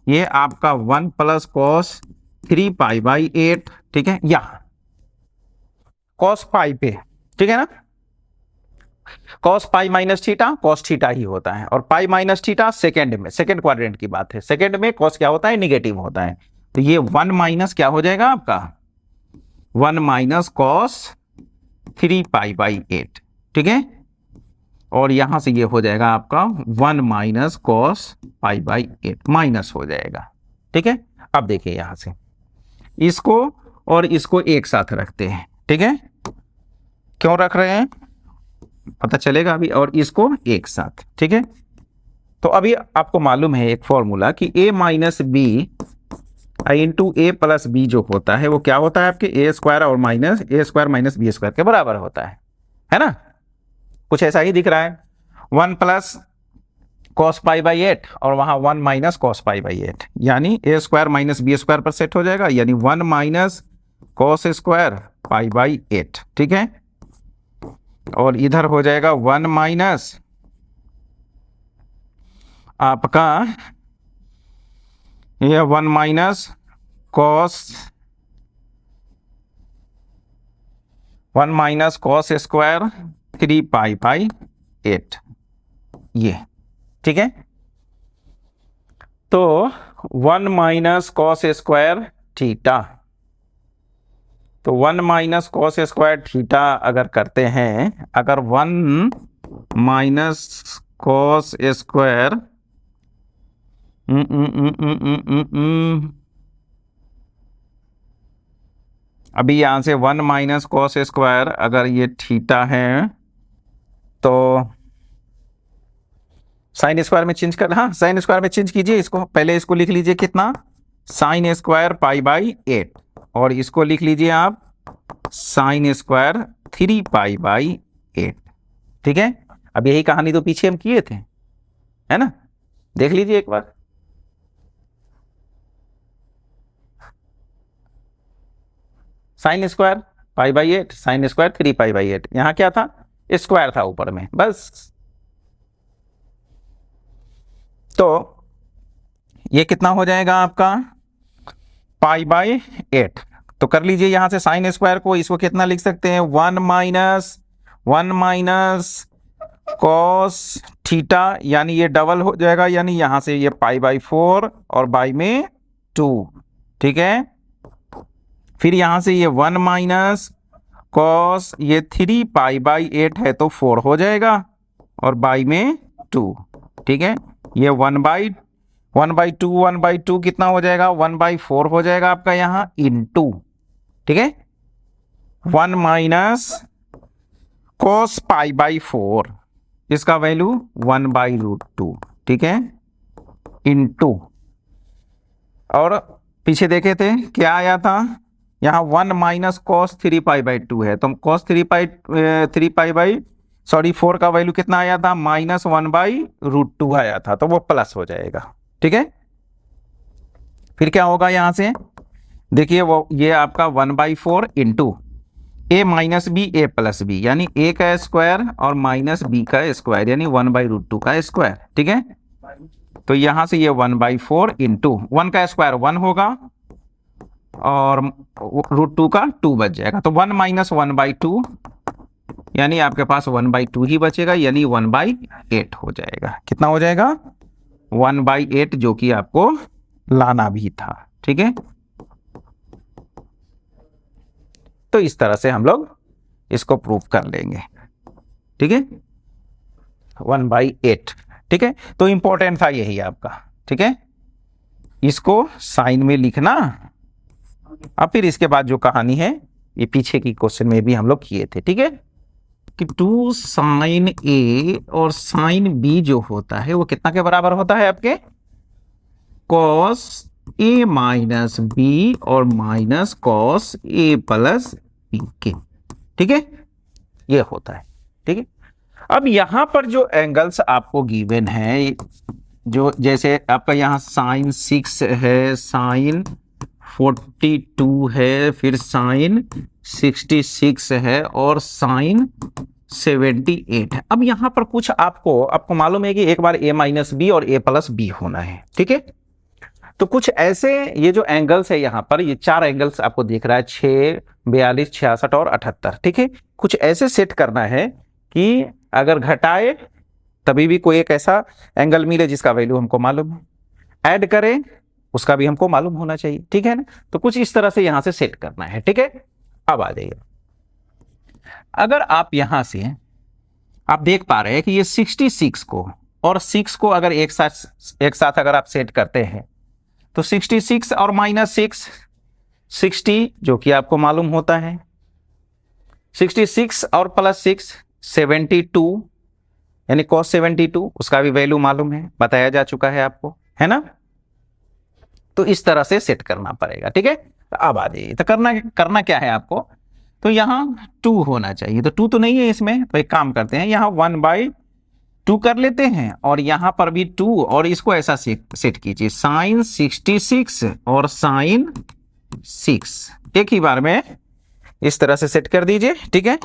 A: ये आपका 1 प्लस cos 3π/8, ठीक है, यहां cos पाई पे, ठीक है ना, cos pi minus theta cos theta ही होता है, और पाई माइनस थीटा सेकेंड में, सेकेंड क्वाड्रेंट की बात है, सेकेंड में cos क्या होता है, निगेटिव होता है, तो ये 1 माइनस क्या हो जाएगा आपका 1 माइनस cos 3π/8, ठीक है, और यहां से ये हो जाएगा आपका 1 माइनस cos π/8 माइनस हो जाएगा, ठीक है। अब देखिए यहां से इसको और इसको एक साथ रखते हैं, ठीक है, क्यों रख रहे हैं पता चलेगा अभी, और इसको एक साथ, ठीक है। तो अभी आपको मालूम है एक फॉर्मूला कि a minus B into A plus B जो होता है वो क्या होता है आपके ए स्क्वायर और minus A square minus B square के बराबर होता है ना, कुछ ऐसा ही दिख रहा है। 1 प्लस cos π/8 और वहां 1 माइनस cos π/8, यानी ए स्क्वायर माइनस बी स्क्वायर पर सेट हो जाएगा, यानी 1 माइनस cos स्क्वायर π/8, ठीक है, और इधर हो जाएगा 1 माइनस आपका ये 1 माइनस cos स्क्वायर 3π/8, ये ठीक है। तो 1 माइनस cos स्क्वायर थीटा, तो 1 माइनस cos स्क्वायर थीटा अगर करते हैं, अगर 1 माइनस cos स्क्वायर अभी यहां से 1 माइनस cos स्क्वायर अगर ये थीटा है तो साइन स्क्वायर में चेंज कर, हाँ साइन स्क्वायर में चेंज कीजिए इसको, पहले इसको लिख लीजिए कितना साइन स्क्वायर π/8, और इसको लिख लीजिए आप साइन स्क्वायर 3π/8, ठीक है। अब यही कहानी तो पीछे हम किए थे, है ना, देख लीजिए एक बार। Sine square pi by 8, sine square 3 pi by 8, यहाँ क्या था, स्क्वायर था ऊपर में, बस। तो ये कितना हो जाएगा आपका, पाई बाई 8। तो कर लीजिए यहां से साइन स्क्वायर को, इसको कितना लिख सकते हैं, 1 माइनस कॉस थीटा, यानी ये डबल हो जाएगा, यानी यहां से ये पाई बाई 4 और बाई में 2, ठीक है। फिर यहां से ये 1 माइनस कॉस ये 3 पाई बाई 8 है तो 4 हो जाएगा और बाई में 2, ठीक है। ये 1/2 कितना हो जाएगा, 1/4 हो जाएगा आपका यहाँ इनटू, ठीक है, 1 माइनस कॉस पाई बाई 4, इसका वैल्यू 1/√2, ठीक है, इनटू, और पीछे देखे थे क्या आया था, यहाँ 1 माइनस कॉस 3 पाई बाई 2 है, तो कॉस 4 का वैल्यू कितना आया था, -1/√2 आया था, तो वो प्लस हो जाएगा, ठीक है। फिर क्या होगा यहां से, देखिए वो ये आपका 1/4 into a minus B a plus B, यानी a का स्क्वायर और माइनस b का स्क्वायर, यानी 1/√2 का स्क्वायर, ठीक है। तो यहां से ये 1/4 इंटू 1 का स्क्वायर 1 होगा और √2 का 2 बच जाएगा, तो 1 माइनस 1/2, यानी आपके पास 1/2 ही बचेगा, यानी 1/8 हो जाएगा। कितना हो जाएगा, 1/8, जो कि आपको लाना भी था, ठीक है। तो इस तरह से हम लोग इसको प्रूव कर लेंगे, ठीक है, 1/8, ठीक है। तो इंपॉर्टेंट था यही आपका, ठीक है, इसको साइन में लिखना। अब फिर इसके बाद जो कहानी है ये पीछे की क्वेश्चन में भी हम लोग किए थे, ठीक है, कि 2 साइन ए और साइन बी जो होता है वो कितना के बराबर होता है आपके, कॉस ए माइनस बी और minus cos A plus B के, ठीक है, ये होता है, ठीक है। अब यहां पर जो एंगल्स आपको गिवन है, जो जैसे आपका यहाँ साइन 6 है, साइन 42 है, फिर साइन 66 है और साइन 78 है। अब यहां पर कुछ आपको मालूम है कि एक बार a माइनस बी और a प्लस बी होना है, ठीक है। तो कुछ ऐसे ये जो एंगल्स है यहाँ पर, ये 4 एंगल्स आपको दिख रहा है, 6, 42, 66 और 78, ठीक है। कुछ ऐसे सेट करना है कि अगर घटाए तभी भी कोई एक ऐसा एंगल मिले जिसका वैल्यू हमको मालूम है, ऐड करें उसका भी हमको मालूम होना चाहिए, ठीक है ना। तो कुछ इस तरह से यहां से सेट करना है, ठीक है। अब आ जाइए, अगर आप यहां से आप देख पा रहे हैं कि ये 66 को और 6 को अगर एक साथ अगर आप सेट करते हैं तो 66 और -6 60, जो कि आपको मालूम होता है, 66 और +6 72, यानी cos 72, उसका भी वैल्यू मालूम है, बताया जा चुका है आपको, है ना। तो इस तरह से सेट करना पड़ेगा, ठीक है। अब आ जाइए, तो करना क्या है आपको, तो यहां 2 होना चाहिए, तो 2 तो नहीं है इसमें, तो एक काम करते हैं, यहां 1/2 कर लेते हैं और यहां पर भी 2, और इसको ऐसा सेट कीजिए, साइन 66 और साइन 6 एक ही बार में इस तरह से सेट कर दीजिए, ठीक है।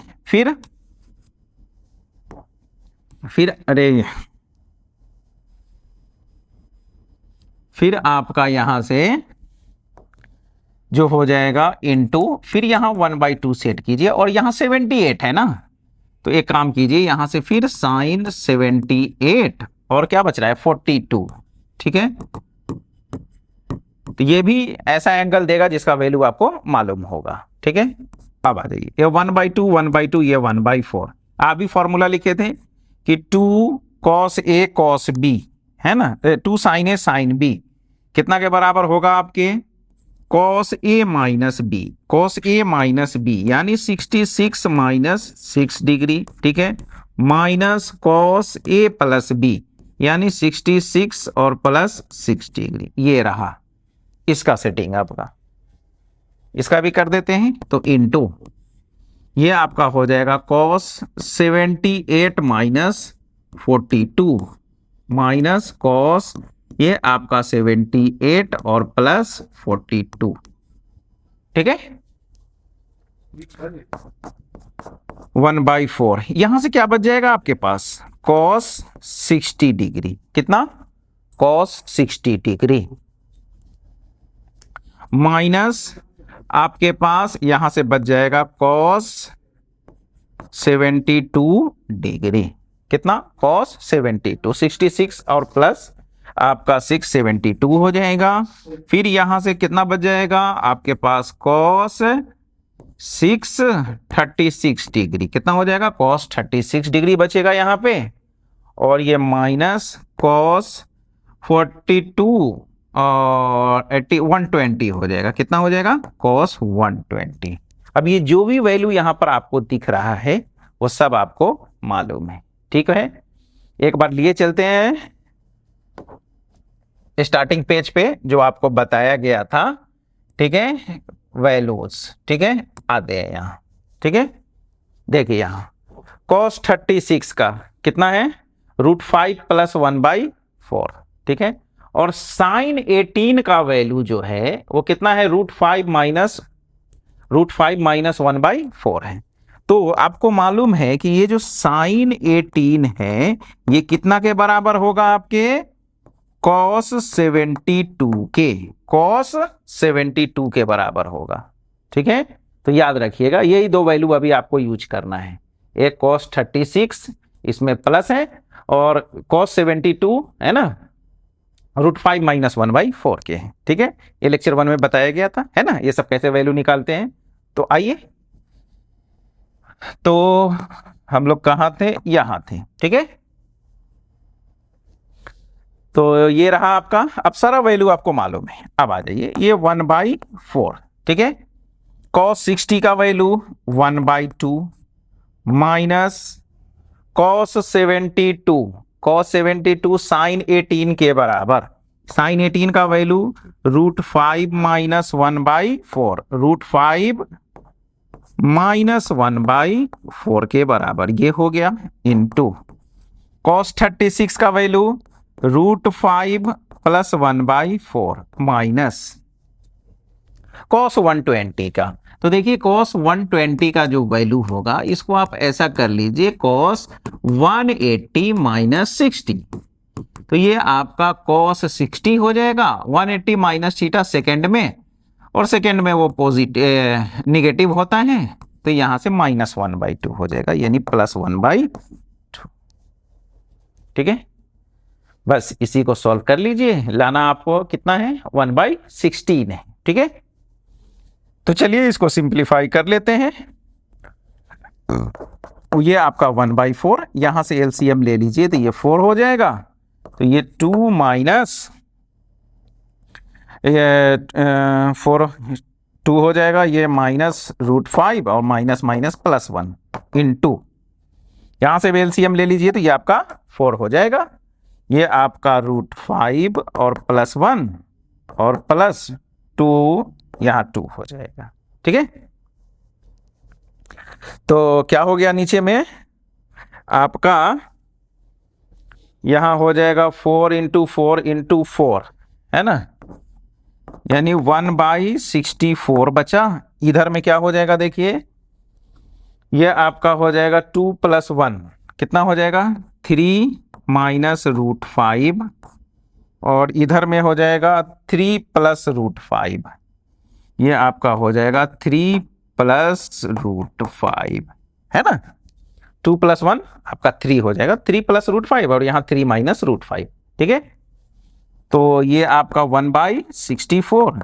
A: फिर आपका यहां से जो हो जाएगा इनटू, फिर यहां 1/2 सेट कीजिए और यहां 78 है ना, तो एक काम कीजिए, यहां से फिर साइन 78 और क्या बच रहा है 42, ठीक है। तो ये भी ऐसा एंगल देगा जिसका वैल्यू आपको मालूम होगा, ठीक है। अब आ जाइए, ये 1/2 ये 1/4, आप भी फॉर्मूला लिखे थे कि 2 cos A cos B, है ना, 2 sin A sin B कितना के बराबर होगा आपके, cos A माइनस बी, यानी 66 माइनस 6 डिग्री, ठीक है, minus cos A plus B, यानी 66 और प्लस 6 डिग्री, ये रहा इसका सेटिंग आपका। इसका भी कर देते हैं, तो इनटू ये आपका हो जाएगा cos 78 माइनस 42 माइनस cos ये आपका 78 और प्लस 42, ठीक है। 1/4, यहां से क्या बच जाएगा आपके पास, cos 60 डिग्री, कितना, cos 60 डिग्री माइनस आपके पास यहां से बच जाएगा cos 72 डिग्री, कितना, cos 72, 66 और प्लस आपका 672 हो जाएगा। फिर यहां से कितना बच जाएगा आपके पास, cos 36 डिग्री, कितना हो जाएगा, cos 36 डिग्री बचेगा यहां पे, और ये माइनस cos 42 और 120 हो जाएगा, कितना हो जाएगा, cos 120। अब ये जो भी वैल्यू यहां पर आपको दिख रहा है वो सब आपको मालूम है, ठीक है। एक बार लिए चलते हैं स्टार्टिंग पेज पे जो आपको बताया गया था, ठीक है, वैल्यूज, ठीक है, आते हैं यहां, ठीक है। देखिए यहां cos 36 का कितना है, √5 + 1/4, ठीक है, और sin 18 का वैल्यू जो है वो कितना है, √5 - 1/4 है। तो आपको मालूम है कि ये जो sin 18 है ये कितना के बराबर होगा आपके, cos 72 के, cos 72 के बराबर होगा, ठीक है। तो याद रखिएगा यही दो वैल्यू अभी आपको यूज करना है, एक cos 36 इसमें प्लस है और cos 72 है ना, √5 - 1/4 के हैं, ठीक है। ये लेक्चर 1 में बताया गया था, है ना, ये सब कैसे वैल्यू निकालते हैं। तो आइए, तो हम लोग कहां थे, यहां थे, ठीक है। तो ये रहा आपका, अब सारा वैल्यू आपको मालूम है। अब आ जाइए, ये 1/4, ठीक है, cos 60 का वैल्यू 1/2 माइनस cos 72 sin 18 के बराबर, sin 18 का वैल्यू √5 - 1/4, √5 - 1/4 के बराबर ये हो गया, इनटू cos 36 का वैल्यू √5 + 1/4 माइनस cos 120 का। तो देखिए cos 120 का जो वैल्यू होगा इसको आप ऐसा कर लीजिए, cos 180 - 60, तो ये आपका cos 60 हो जाएगा, 180 - थीटा सेकेंड में, और सेकेंड में वो पॉजिटिव निगेटिव होता है, तो यहां से -1/2 हो जाएगा, यानी +1/2, ठीक है। बस इसी को सॉल्व कर लीजिए, लाना आपको कितना है, 1/16 है, ठीक है। तो चलिए इसको सिंप्लीफाई कर लेते हैं। ये आपका 1/4, यहां से एलसीएम ले लीजिए तो ये 4 हो जाएगा, तो ये 2 4 2 हो जाएगा, ये -√5 और माइनस +1 इंटू, यहां से एलसीएम ले लीजिए तो ये आपका 4 हो जाएगा, ये आपका √5 और +1 और +2, यहां 2 हो जाएगा, ठीक है। तो क्या हो गया, नीचे में आपका यहां हो जाएगा 4 × 4 × 4, है ना, यानी 1/64 बचा। इधर में क्या हो जाएगा, देखिए ये आपका हो जाएगा 2 + 1, कितना हो जाएगा, 3 - √5, और इधर में हो जाएगा 3 + √5, ये आपका हो जाएगा 3 + √5, है ना, 2 + 1 आपका 3 हो जाएगा, 3 + √5 और यहाँ 3 - √5, ठीक है। तो ये आपका 1/64,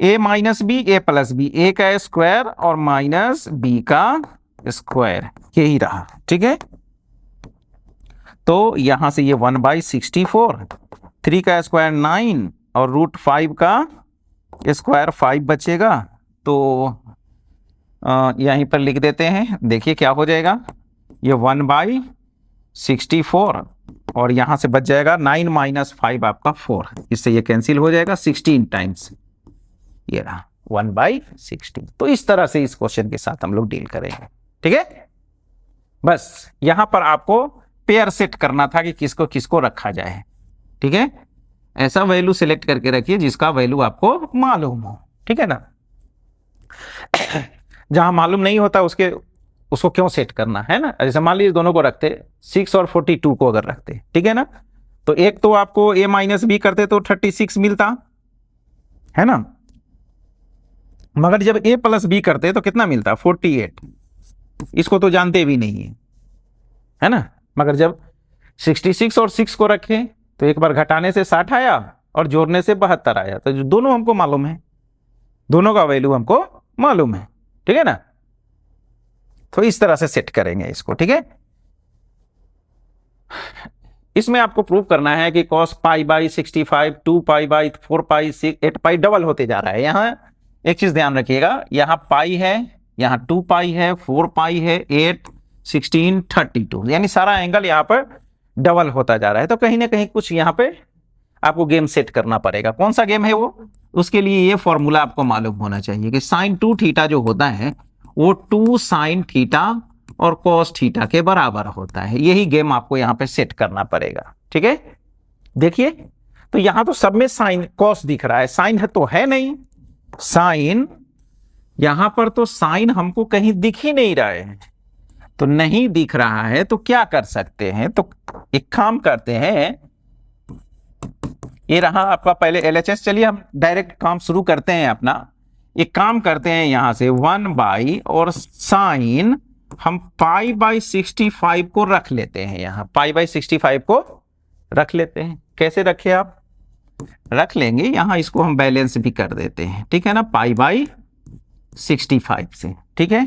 A: a - b a + b, a का स्क्वायर और माइनस b का स्क्वायर, यही रहा, ठीक है। तो यहां से ये 1/64, 3 का स्क्वायर 9 और √5 का स्क्वायर 5 बचेगा, तो यहीं पर लिख देते हैं, देखिए क्या हो जाएगा, ये 1/64 और यहां से बच जाएगा 9 - 5 आपका 4, इससे ये कैंसिल हो जाएगा 16 टाइम्स, ये रहा 1/16। तो इस तरह से इस क्वेश्चन के साथ हम लोग डील करेंगे, ठीक है। बस यहां पर आपको पेयर सेट करना था कि किसको किसको रखा जाए, ठीक है। ऐसा वैल्यू सिलेक्ट करके रखिए जिसका वैल्यू आपको मालूम हो, ठीक है ना। जहां मालूम नहीं होता उसको क्यों सेट करना है ना। जैसे मान लीजिए दोनों को रखते 6 और 42 को अगर रखते, ठीक है ना, तो एक तो आपको a माइनस बी करते तो 36 मिलता है ना, मगर जब a प्लस बी करते तो कितना मिलता 48। इसको तो जानते भी नहीं है ना, मगर जब 66 और 6 को रखे तो एक बार घटाने से 60 आया और जोड़ने से 72 आया, तो दोनों हमको मालूम है, दोनों का वैल्यू हमको मालूम है, ठीक है ना। तो इस तरह से सेट करेंगे इसको, ठीक है। इसमें आपको प्रूव करना है कि cos pi by 65 2 pi by 4 pi 6 8 pi double होते जा रहा है। यहां एक चीज ध्यान रखिएगा, यहां पाई है, यहां 2 पाई है, 4 पाई है, 8 16 32, यानी सारा एंगल यहां पर डबल होता जा रहा है। तो कहीं ना कहीं कुछ यहां पे आपको गेम सेट करना पड़ेगा। कौन सा गेम है वो, उसके लिए ये फॉर्मूला आपको मालूम होना चाहिए कि साइन 2 थीटा जो होता है वो 2 साइन थीटा और कॉस थीटा के बराबर होता है। यही गेम आपको यहां पे सेट करना पड़ेगा, ठीक है। देखिए तो यहां तो सब में साइन कॉस दिख रहा है, साइन है तो है नहीं, साइन यहां पर तो साइन हमको कहीं दिख ही नहीं रहा है। तो नहीं दिख रहा है तो क्या कर सकते हैं, तो एक काम करते हैं, ये रहा आपका पहले LHS। चलिए हम डायरेक्ट काम शुरू करते हैं अपना। एक काम करते हैं, यहां से 1 बाई और साइन हम पाई बाई 65 को रख लेते हैं, यहां पाई बाई 65 को रख लेते हैं। कैसे रखे आप, रख लेंगे यहां, इसको हम बैलेंस भी कर देते हैं, ठीक है ना, पाई बाई 65 से, ठीक है,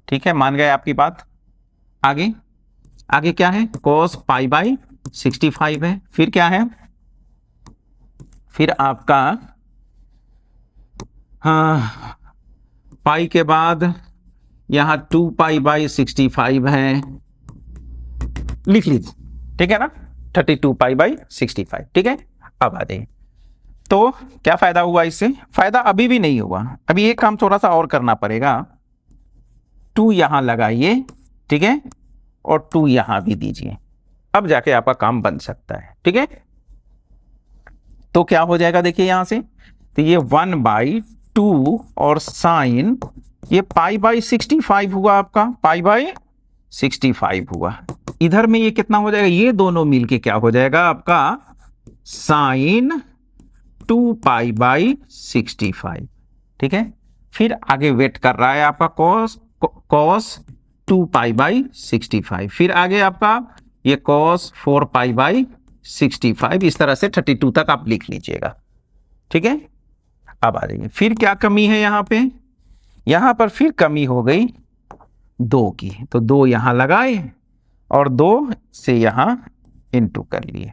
A: ठीक है, मान गए आपकी बात। आगे आगे क्या है, cos पाई बाई 65 है, फिर क्या है, फिर आपका हाँ पाई के बाद यहां 2 पाई बाई 65 है, लिख लीजिए, ठीक है ना, 32 पाई बाई 65, ठीक है। अब आ जाइए, तो क्या फायदा हुआ इससे, फायदा अभी भी नहीं हुआ, अभी एक काम थोड़ा सा और करना पड़ेगा। 2 यहां लगाइए, ठीक है, और 2 यहां भी दीजिए, अब जाके आपका काम बन सकता है, ठीक है। तो क्या हो जाएगा देखिए यहां से, तो ये 1 बाई 2 और साइन ये पाई बाई 65 हुआ आपका, पाई बाई 65 हुआ। इधर में ये कितना हो जाएगा, ये दोनों मिलके क्या हो जाएगा आपका साइन 2 पाई बाई 65, ठीक है। फिर आगे वेट कर रहा है आपका कॉस 2 पाई बाई 65, फिर आगे आपका ये कॉस 4 पाई बाई 65, इस तरह से 32 तक आप लिख लीजिएगा, ठीक है। अब आ जाइए, फिर क्या कमी है यहां पे, यहां पर फिर कमी हो गई 2 की, तो 2 यहां लगाए और 2 से यहां इनटू कर लिए,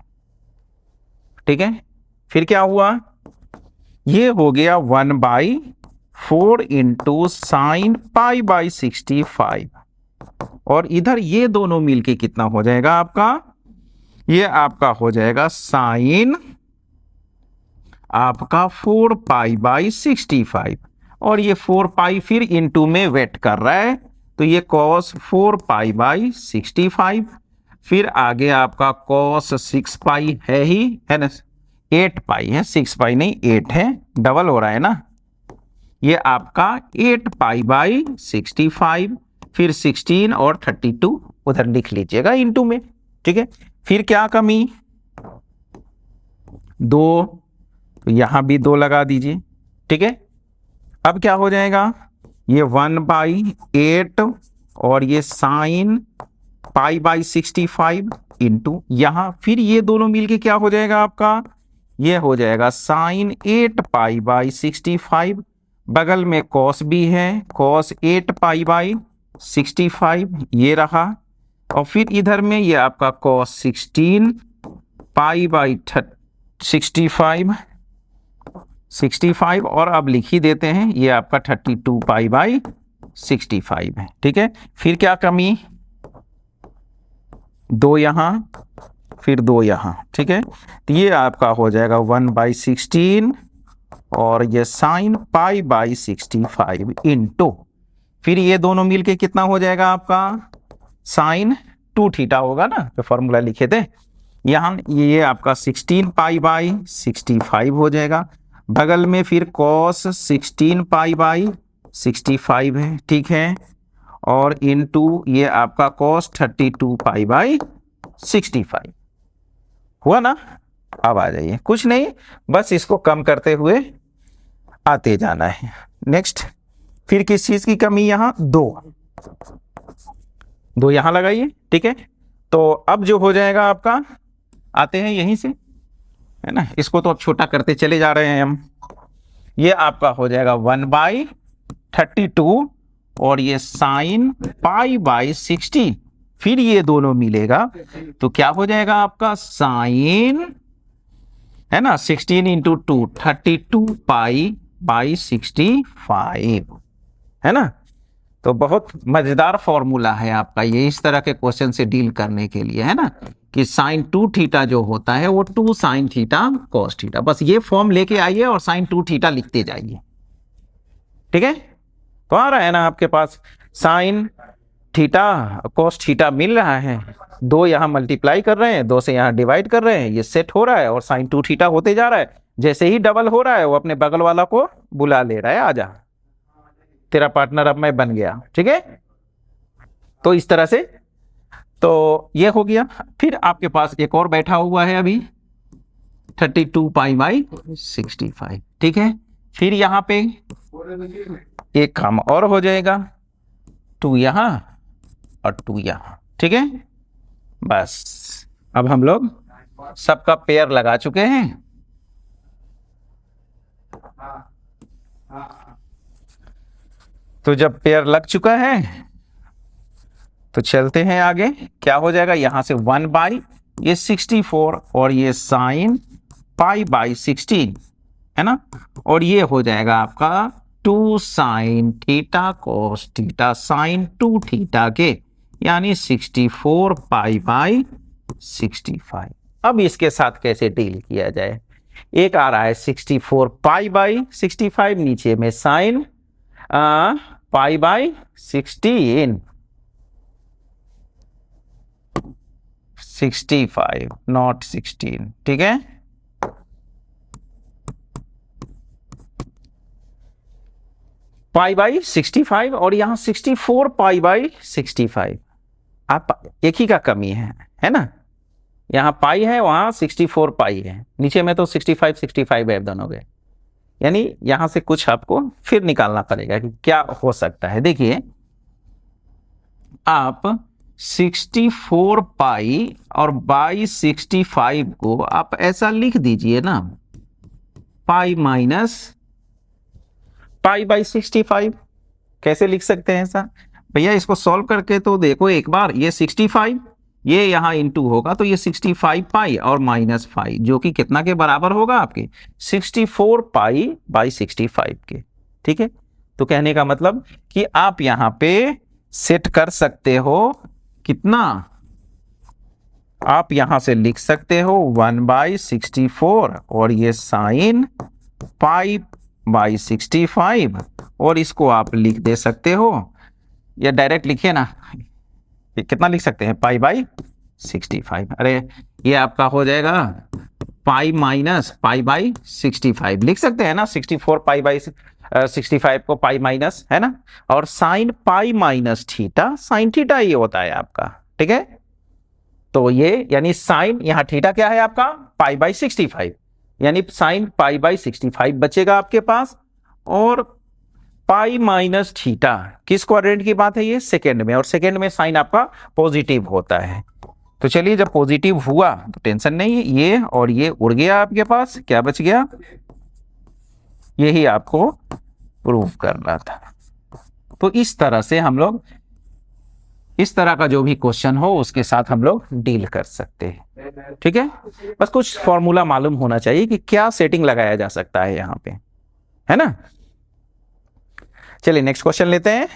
A: ठीक है। फिर क्या हुआ, ये हो गया 1 by 4 into sine pi by 65, और इधर ये दोनों मिलके कितना हो जाएगा आपका, ये आपका हो जाएगा साइन आपका 4 पाई बाई 65, और ये 4 पाई फिर इनटू में वेट कर रहा है, तो ये कॉस 4 पाई बाई 65, फिर आगे आपका कॉस 6 पाई है ही है ना, 8 पाई है, 6 पाई नहीं 8 है, डबल हो रहा है ना, ये आपका 8 पाई बाई 65, फिर 16 और 32 उधर लिख लीजिएगा इनटू में, ठीक है। फिर क्या कमी 2, तो यहां भी 2 लगा दीजिए, ठीक है। अब क्या हो जाएगा, ये 1 बाई 8 और ये साइन पाई बाई 65 इंटू यहां, फिर ये दोनों मिलके क्या हो जाएगा आपका, ये हो जाएगा साइन 8 पाई बाई 65, बगल में कॉस भी है, कॉस 8 पाई बाई 65 ये रहा, और फिर इधर में ये आपका कॉस 16 पाई बाई 65, और अब लिख ही देते हैं, ये आपका 32 पाई बाई 65 है, ठीक है। फिर क्या कमी 2 यहां, फिर 2 यहां, ठीक है, तो ये आपका हो जाएगा 1 बाई 16 और ये साइन पाई बाई 65 इंटू, फिर ये दोनों मिलके कितना हो जाएगा आपका साइन 2 थीटा होगा ना, तो फॉर्मूला लिखे थे यहां, ये आपका 16 पाई बाई 65 हो जाएगा, बगल में फिर कॉस 16 पाई बाई 65 है, ठीक है, और इनटू ये आपका cos 32 पाई बाई 65 हुआ ना। अब आ जाइए, कुछ नहीं, बस इसको कम करते हुए आते जाना है। नेक्स्ट, फिर किस चीज की कमी, यहां दो यहां लगाइए, ठीक है। तो अब जो हो जाएगा आपका, आते हैं यहीं से, है ना, इसको तो अब छोटा करते चले जा रहे हैं हम। ये आपका हो जाएगा 1/32 और ये साइन पाई बाई 16, फिर ये दोनों मिलेगा तो क्या हो जाएगा आपका साइन, है ना, 16 इंटू 2 32 पाई बाई 65, है ना। तो बहुत मजेदार फॉर्मूला है आपका ये, इस तरह के क्वेश्चन से डील करने के लिए, है ना, कि साइन 2 थीटा जो होता है वो 2 साइन थीटा कॉस थीटा, बस ये फॉर्म लेके आइए और साइन 2 थीटा लिखते जाइए, ठीक है। तो आ रहा है ना आपके पास, साइन थीटा कॉस थीटा मिल रहा है, दो यहां मल्टीप्लाई कर रहे हैं, दो से यहां डिवाइड कर रहे हैं, ये सेट हो रहा है और साइन 2 थीटा होते जा रहा है। जैसे ही डबल हो रहा है वो अपने बगल वाला को बुला ले रहा है, आजा तेरा पार्टनर अब मैं बन गया, ठीक है। तो इस तरह से तो ये हो गया। फिर आपके पास एक और बैठा हुआ है अभी 32 पाई बाई 65, ठीक है। फिर यहां पे एक काम और हो जाएगा, 2 यहां और 2 यहां, ठीक है। बस अब हम लोग सबका पेयर लगा चुके हैं। तो जब पेयर लग चुका है तो चलते हैं आगे, क्या हो जाएगा, यहां से 1 बाई ये 64 और ये साइन पाई बाई 16, है ना, और ये हो जाएगा आपका 2 sine theta cos theta sine 2 theta के, यानी 64 पाई बाई 65। अब इसके साथ कैसे डील किया जाए, एक आ रहा है 64 पाई बाई 65, नीचे में साइन पाई बाई 16, 65 नॉट 16, ठीक है। पाई बाई 65 और यहां 64 पाई बाई 65, आप एक ही का कमी है ना, यहां पाई है वहां 64 पाई है, नीचे में तो 65 है दोनों के, यानी यहां से कुछ आपको फिर निकालना पड़ेगा कि क्या हो सकता है। देखिए आप 64 पाई और बाई 65 को आप ऐसा लिख दीजिए ना, पाई माइनस पाई बाई 65। कैसे लिख सकते हैं ऐसा भैया, इसको सॉल्व करके तो देखो एक बार, ये 65 ये यहां इंटू होगा तो ये 65 पाई और माइनस 5 जो कि कितना के बराबर होगा आपके 64 पाई बाई 65 के, ठीक है। तो कहने का मतलब कि आप यहां पे सेट कर सकते हो कितना, आप यहां से लिख सकते हो 1/64 और ये साइन पाई बाई 65 और इसको आप लिख दे सकते हो, या डायरेक्ट लिखिए ना, कितना लिख सकते हैं, पाई बाई 65। अरे ये आपका हो जाएगा पाई माइनस पाई बाई 65 लिख सकते हैं ना, 64 पाई बाई 65 को पाई माइनस, है ना, और sine pi minus theta, sine theta ये होता है आपका, ठीक है। तो ये यानी साइन, यहां थीटा क्या है आपका, पाई बाई 65, यानी साइन पाई बाई 65 बचेगा आपके पास, और पाई माइनस थीटा किस क्वाड्रेंट की बात है, ये सेकेंड में, और सेकेंड में साइन आपका पॉजिटिव होता है। तो चलिए जब पॉजिटिव हुआ तो टेंशन नहीं है, ये और ये उड़ गया आपके पास, क्या बच गया, यही आपको प्रूव करना था। तो इस तरह से हम लोग इस तरह का जो भी क्वेश्चन हो उसके साथ हम लोग डील कर सकते हैं, ठीक है। बस कुछ फॉर्मूला मालूम होना चाहिए कि क्या सेटिंग लगाया जा सकता है यहां पे, है ना। चलिए नेक्स्ट क्वेश्चन लेते हैं।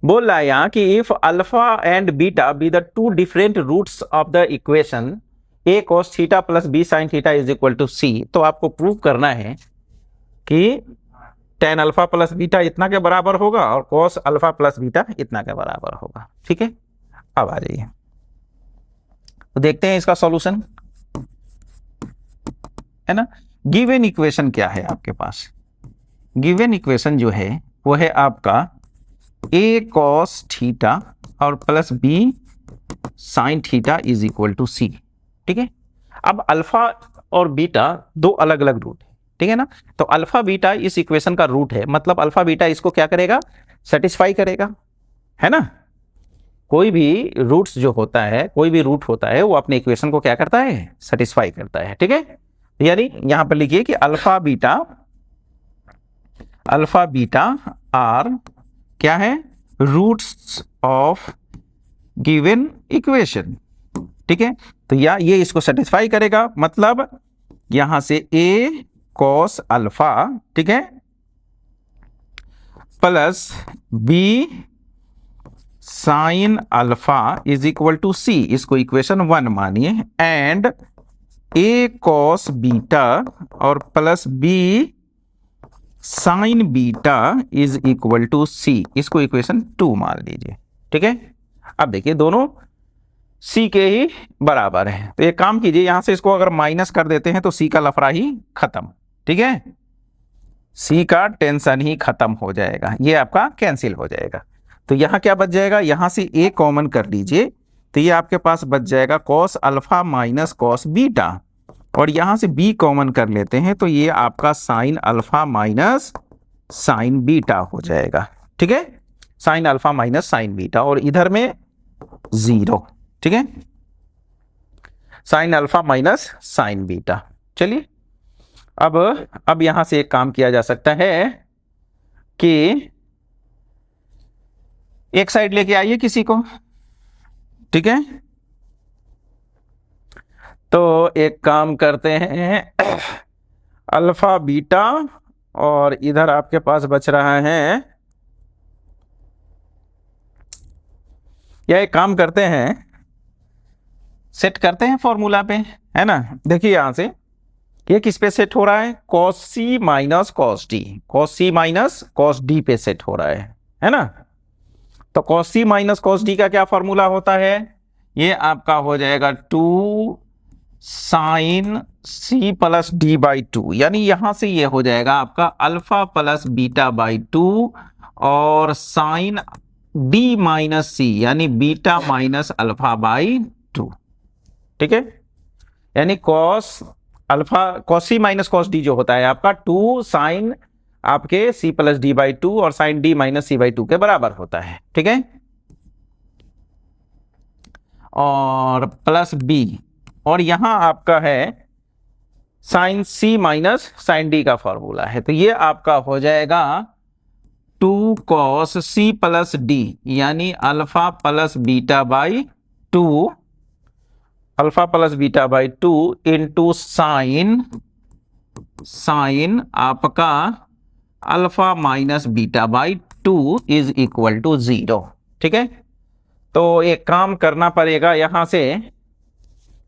A: बोल रहा है यहां कि if alpha and beta be the two different roots of the equation A cos theta plus B sine theta is equal to C, तो आपको प्रूव करना है कि tan अल्फा प्लस बीटा इतना के बराबर होगा और cos अल्फा प्लस बीटा इतना के बराबर होगा, ठीक है। अब आ जाइए तो देखते हैं इसका सॉल्यूशन, है ना। गिवन इक्वेशन क्या है आपके पास? गिवन इक्वेशन जो है वो है आपका a cos थीटा और plus b sin theta is equal to c। ठीक है, अब अल्फा और बीटा दो अलग अलग रूट है, ठीक है ना। तो अल्फा बीटा इस इक्वेशन का रूट है, मतलब अल्फा बीटा इसको क्या करेगा? सेटिस्फाई करेगा, है ना। कोई भी रूट्स जो होता है, कोई भी रूट होता है, वो अपने इक्वेशन को क्या करता है? सेटिस्फाई करता है, ठीक है। यानी यहां पर लिखिए कि अल्फा बीटा आर क्या है? रूट्स ऑफ गिवन इक्वेशन, ठीक है। तो ये इसको सेटिस्फाई करेगा, मतलब यहां से a cos अल्फा, ठीक है, plus b sine alpha is equal to c, इसको इक्वेशन 1 मानिए, एंड a cos बीटा और plus b sine beta is equal to c, इसको इक्वेशन 2 मान लीजिए, ठीक है। अब देखिए दोनों c के ही बराबर है, तो एक काम कीजिए, यहां से इसको अगर माइनस कर देते हैं तो c का लफड़ा ही खत्म, ठीक है। c का टेंशन ही खत्म हो जाएगा, ये आपका कैंसिल हो जाएगा। तो यहां क्या बच जाएगा? यहां से a कॉमन कर लीजिए, तो ये आपके पास बच जाएगा cos alpha minus cos beta, और यहां से b कॉमन कर लेते हैं तो ये आपका sine alpha minus sign beta हो जाएगा, ठीक है। Sine alpha minus sign beta, और इधर में 0, ठीक है, sine alpha minus sign beta. चलिए अब यहां से एक काम किया जा सकता है कि एक साइड लेके आइए किसी को, ठीक है। तो एक काम करते हैं, अल्फा बीटा, और इधर आपके पास बच रहा है, या एक काम करते हैं, सेट करते हैं फॉर्मूला पे, है ना। देखिए यहां से ये किस पे सेट हो रहा है? cos c minus cos d, cos c minus cos d पे सेट हो रहा है ना। तो cos c minus cos d का क्या फॉर्मूला होता है? ये आपका हो जाएगा 2 sine c plus d by 2, यानी यहां से ये हो जाएगा आपका अल्फा प्लस बीटा बाई 2, और साइन d माइनस c यानी बीटा माइनस अल्फा बाई 2, ठीक है। यानी cos c minus cos d जो होता है आपका 2 साइन आपके c प्लस d बाई 2 और sine d minus c by 2 के बराबर होता है, ठीक है। और प्लस b, और यहां आपका है sine c minus sine d का फॉर्मूला है, तो ये आपका हो जाएगा 2 cos c प्लस d, यानी alpha plus beta by 2, alpha plus beta by 2 into sine आपका alpha minus beta by 2 is equal to 0, ठीक है। तो एक काम करना पड़ेगा, यहां से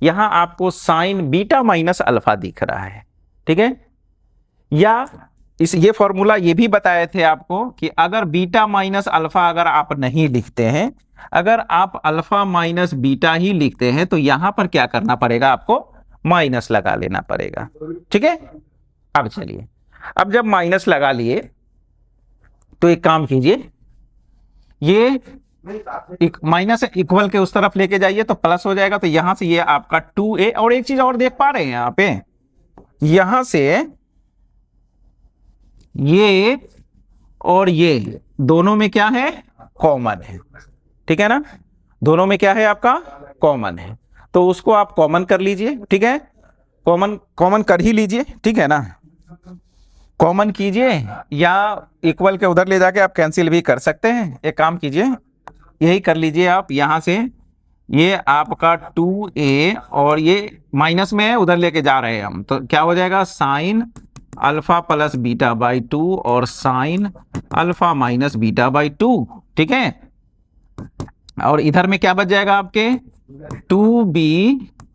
A: यहां आपको साइन बीटा माइनस अल्फा दिख रहा है, ठीक है। या ये फॉर्मूला ये भी बताए थे आपको कि अगर बीटा माइनस अल्फा अगर आप नहीं लिखते हैं, अगर आप अल्फा माइनस बीटा ही लिखते हैं, तो यहां पर क्या करना पड़ेगा? आपको माइनस लगा लेना पड़ेगा, ठीक है। अब चलिए, अब जब माइनस लगा लिए तो एक काम कीजिए, ये माइनस इक्वल के उस तरफ लेके जाइए तो प्लस हो जाएगा, तो यहां से ये आपका 2a, और एक चीज और देख पा रहे हैं यहां पे, यहां से ये और ये दोनों में क्या है? कॉमन है, ठीक है ना। दोनों में क्या है आपका? कॉमन है, तो उसको आप कॉमन कर लीजिए, ठीक है। कॉमन कर ही लीजिए, ठीक है ना। कॉमन कीजिए, या इक्वल के उधर ले जाके आप कैंसिल भी कर सकते हैं। एक काम कीजिए, यही कर लीजिए आप, यहां से ये आपका 2a और ये माइनस में है, उधर लेके जा रहे हैं हम, तो क्या हो जाएगा? Sign alpha plus beta by 2 और sine alpha minus beta by 2, ठीक है। और इधर में क्या बच जाएगा आपके? 2b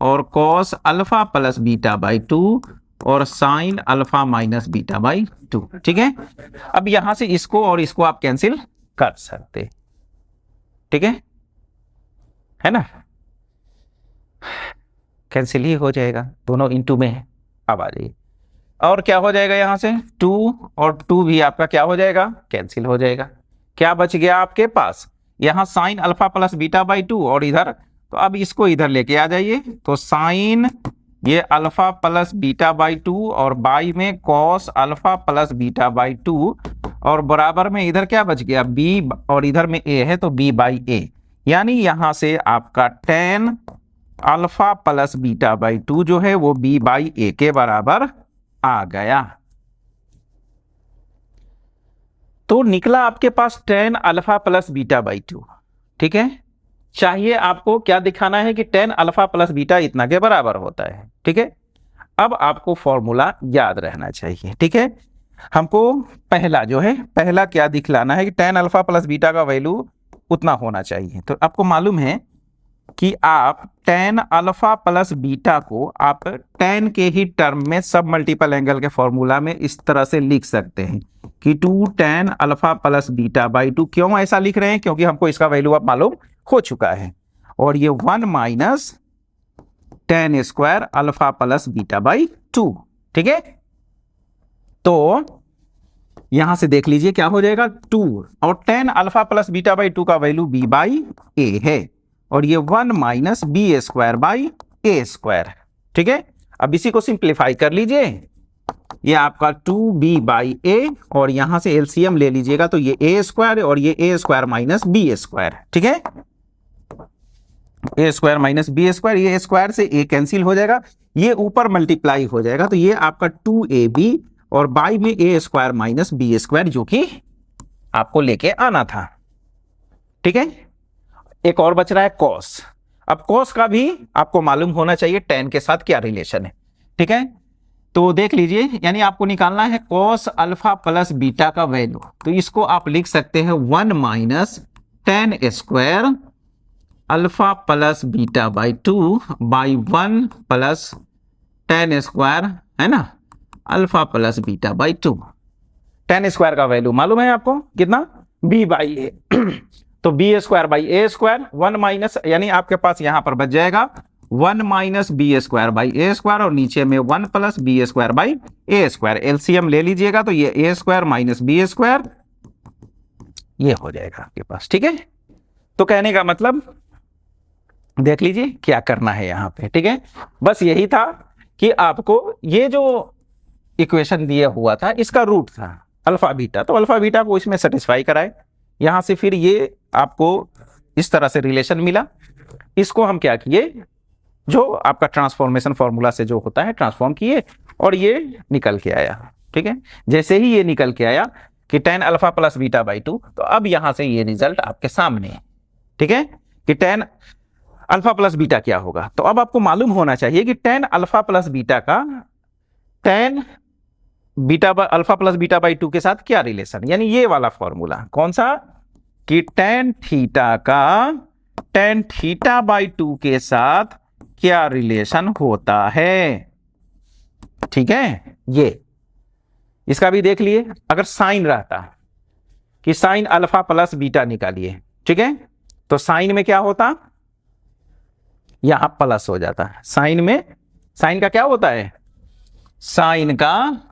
A: और cos alpha plus beta by 2 और sine alpha minus beta by 2, ठीक है। अब यहां से इसको और इसको आप कैंसिल कर सकते, ठीक है ना। कैंसिल ही हो जाएगा, दोनों इनटू में है। अब आ जाइए, और क्या हो जाएगा यहां से 2 और 2 भी आपका क्या हो जाएगा, कैंसिल हो जाएगा। क्या बच गया आपके पास, यहां sign alpha plus beta by 2 और इधर, तो अब इसको इधर लेके आ जाइए, तो साइन ये अल्फा प्लस बीटा बाई 2 और बाई में cos alpha plus beta by 2 और बराबर में इधर क्या बच गया b और इधर में a है तो b बाई ए, यानी यहां से आपका tan alpha plus beta by 2 जो है वो b बाई ए के बराबर आ गया। तो निकला आपके पास tan alpha plus beta by 2। ठीक है, चाहिए आपको क्या दिखाना है कि tan अल्फा प्लस बीटा इतना के बराबर होता है। ठीक है, अब आपको फॉर्मूला याद रहना चाहिए। ठीक है, हमको पहला जो है, पहला क्या दिखलाना है कि tan अल्फा प्लस बीटा का वैल्यू उतना होना चाहिए। तो आपको मालूम है कि आप tan अल्फा प्लस बीटा को आप tan के ही टर्म में सब मल्टीपल एंगल के फॉर्मूला में इस तरह से लिख सकते हैं कि 2 tan alpha plus beta by 2। क्यों ऐसा लिख रहे हैं, क्योंकि हमको इसका वैल्यू अब मालूम हो चुका है। और ये 1 minus tan square alpha plus beta by 2। ठीक है, तो यहां से देख लीजिए क्या हो जाएगा 2 और tan alpha plus beta by 2 का वैल्यू b बाई ए है और ये 1 minus B square by A square. ठीक है, अब इसी को सिंप्लीफाई कर लीजिए, ये आपका 2b बाई ए और यहां से एलसीएम ले लीजिएगा तो ये ए स्क्वायर और ये A square minus B square. ठीक है, ए स्क्वायर माइनस बी स्क्वायर, ये स्क्वायर से ए कैंसिल हो जाएगा, ये ऊपर मल्टीप्लाई हो जाएगा तो ये आपका 2ab और बाई में ए स्क्वायर माइनस बी स्क्वायर जो कि आपको लेके आना था। ठीक है, एक और बच रहा है कॉस। अब कॉस का भी आपको मालूम होना चाहिए tan के साथ क्या रिलेशन है। ठीक है, तो देख लीजिए, यानी आपको निकालना है कॉस अल्फा प्लस बीटा का वैल्यू, तो इसको आप लिख सकते हैं 1 minus tan square alpha plus beta by 2 by 1 plus tan square है ना alpha plus beta by 2। tan square का वैल्यू मालूम है आपको कितना, b बाई ए तो B square by A square 1 minus, यानी आपके पास यहां पर बच जाएगा 1 minus B square by A square और नीचे में 1 plus B square by A square. LCM ले लीजिएगा तो ये A square minus B square ये हो जाएगा आपके पास। ठीक है, तो कहने का मतलब देख लीजिए क्या करना है यहां पे। ठीक है, बस यही था कि आपको ये जो इक्वेशन दिया हुआ था इसका रूट था अल्फा बीटा, तो अल्फा बीटा को इसमें सेटिस्फाई कराए, यहां से फिर ये आपको इस तरह से रिलेशन मिला, इसको हम क्या किए, जो आपका ट्रांसफॉर्मेशन फॉर्मूला से जो होता है ट्रांसफॉर्म किए और ये निकल के आया। ठीक है, जैसे ही ये निकल के आया कि tan alpha plus beta by 2, तो अब यहां से ये रिजल्ट आपके सामने है। ठीक है, कि tan अल्फा प्लस बीटा क्या होगा, तो अब आपको मालूम होना चाहिए कि tan अल्फा प्लस बीटा का tan beta alpha plus beta by 2 के साथ क्या रिलेशन, यानी ये वाला फॉर्मूला कौन सा, कि tan थीटा का tan थीटा बाई 2 के साथ क्या रिलेशन होता है। ठीक है, ये इसका भी देख लिए, अगर साइन रहता कि साइन अल्फा प्लस बीटा निकालिए, ठीक है, तो साइन में क्या होता, यहां प्लस हो जाता है, साइन में, साइन का क्या होता है, साइन का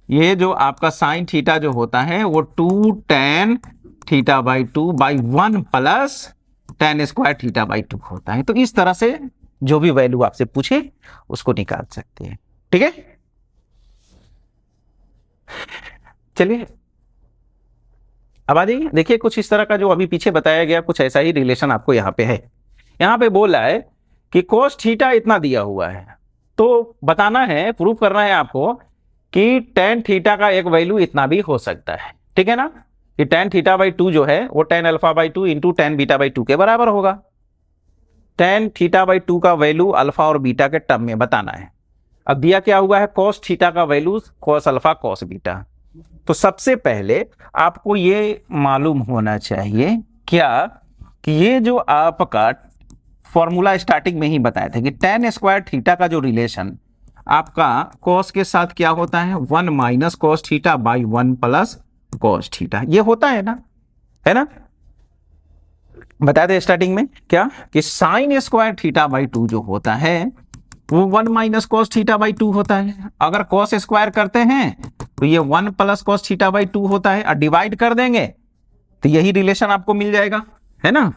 A: ये जो आपका साइन थीटा जो होता है वो 2 tan theta by 2 by 1 plus tan square theta by 2 होता है। तो इस तरह से जो भी वैल्यू आपसे पूछे उसको निकाल सकते हैं। ठीक है, चलिए अब आ जाइए, देखिए कुछ इस तरह का जो अभी पीछे बताया गया कुछ ऐसा ही रिलेशन आपको यहां पे है। यहां पे बोल रहा है कि cos थीटा इतना दिया हुआ है, तो बताना है, प्रूव करना है आपको कि tan थीटा का एक वैल्यू इतना भी हो सकता है। ठीक है ना, कि tan थीटा बाई 2 जो है वो tan alpha by 2 into tan beta by 2 के बराबर होगा। tan थीटा बाई 2 का वैल्यू अल्फा और बीटा के टर्म में बताना है। अब दिया क्या हुआ है, cos थीटा का value cos alpha cos beta. तो सबसे पहले आपको ये मालूम होना चाहिए क्या, कि ये जो आपका फॉर्मूला स्टार्टिंग में ही बताए थे कि tan स्क्वायर थीटा का जो रिलेशन आपका cos के साथ क्या होता है, 1 minus cos theta by 1 plus cos theta, ये होता है ना, है ना, बताए थे स्टार्टिंग में क्या, कि साइन स्क्वायर थीटा बाई 2 जो होता है वो 1 माइनस कॉस थीटा बाई 2 होता है। अगर कॉस स्क्वायर करते हैं तो ये 1 प्लस कॉस थीटा बाई 2 होता है, और डिवाइड कर देंगे तो यही रिलेशन आपको मिल जाएगा, है ना,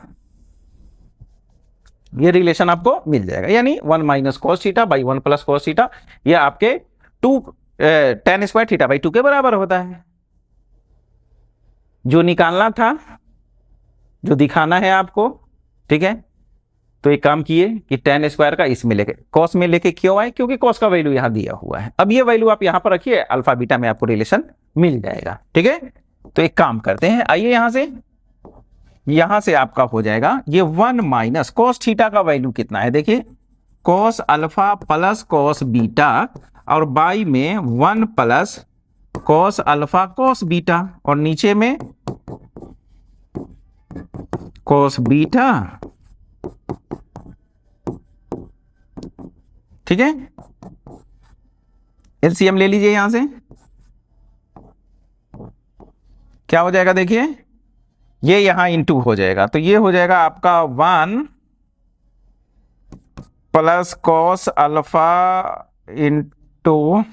A: ये रिलेशन आपको मिल जाएगा, यानी 1 minus cos theta by 1 plus cos theta, ये आपके 2 tan स्क्वायर थीटा बाई 2 के बराबर होता है। जो निकालना था, जो दिखाना है आपको, ठीक है, तो एक काम किए कि tan स्क्वायर का इसमें लेके कॉस में लेके क्यों आए, क्योंकि कॉस का वैल्यू यहां दिया हुआ है। अब ये वैल्यू आप यहां पर रखिए, अल्फा बीटा में आपको रिलेशन मिल जाएगा, ठीक है। तो एक काम करते हैं, आइए यहां से आपका हो जाएगा ये 1 माइनस कॉस थीटा का वैल्यू कितना है, देखिए cos alpha plus cos beta, और बाई में 1 plus cos alpha cos beta, और नीचे में कॉस बीटा, ठीक है। एलसीएम ले लीजिए, यहां से क्या हो जाएगा, देखिए ये यहां इनटू हो जाएगा, तो ये हो जाएगा आपका 1 plus cos alpha into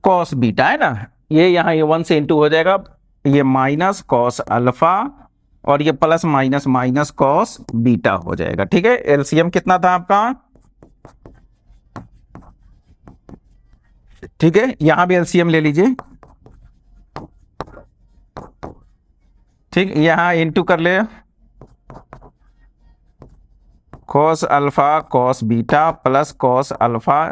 A: cos beta, है ना, ये यहां ये 1 से इंटू हो जाएगा, ये माइनस कॉस अल्फा, और ये plus minus minus cos beta हो जाएगा, ठीक है। एलसीएम कितना था आपका, ठीक है, यहां भी एलसीएम ले लीजिए, ठीक, यहां इंटू कर ले cos alpha cos beta plus cos alpha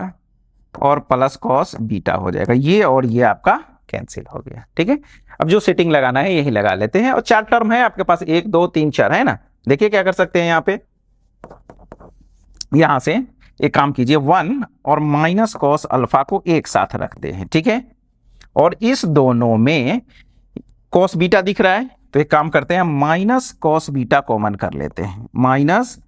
A: और प्लस कॉस बीटा हो जाएगा, ये और ये आपका कैंसिल हो गया, ठीक है। अब जो सेटिंग लगाना है यही लगा लेते हैं, और 4 टर्म है आपके पास, 1 2 3 4, है ना। देखिए क्या कर सकते हैं यहाँ पे, यहां से एक काम कीजिए, 1 और माइनस कॉस अल्फा को एक साथ रखते हैं, ठीक है, और इस दोनों में कॉस बीटा दिख रहा है, तो एक काम करते हैं, माइनस कॉस बीटा कॉमन कर लेते हैं, माइनस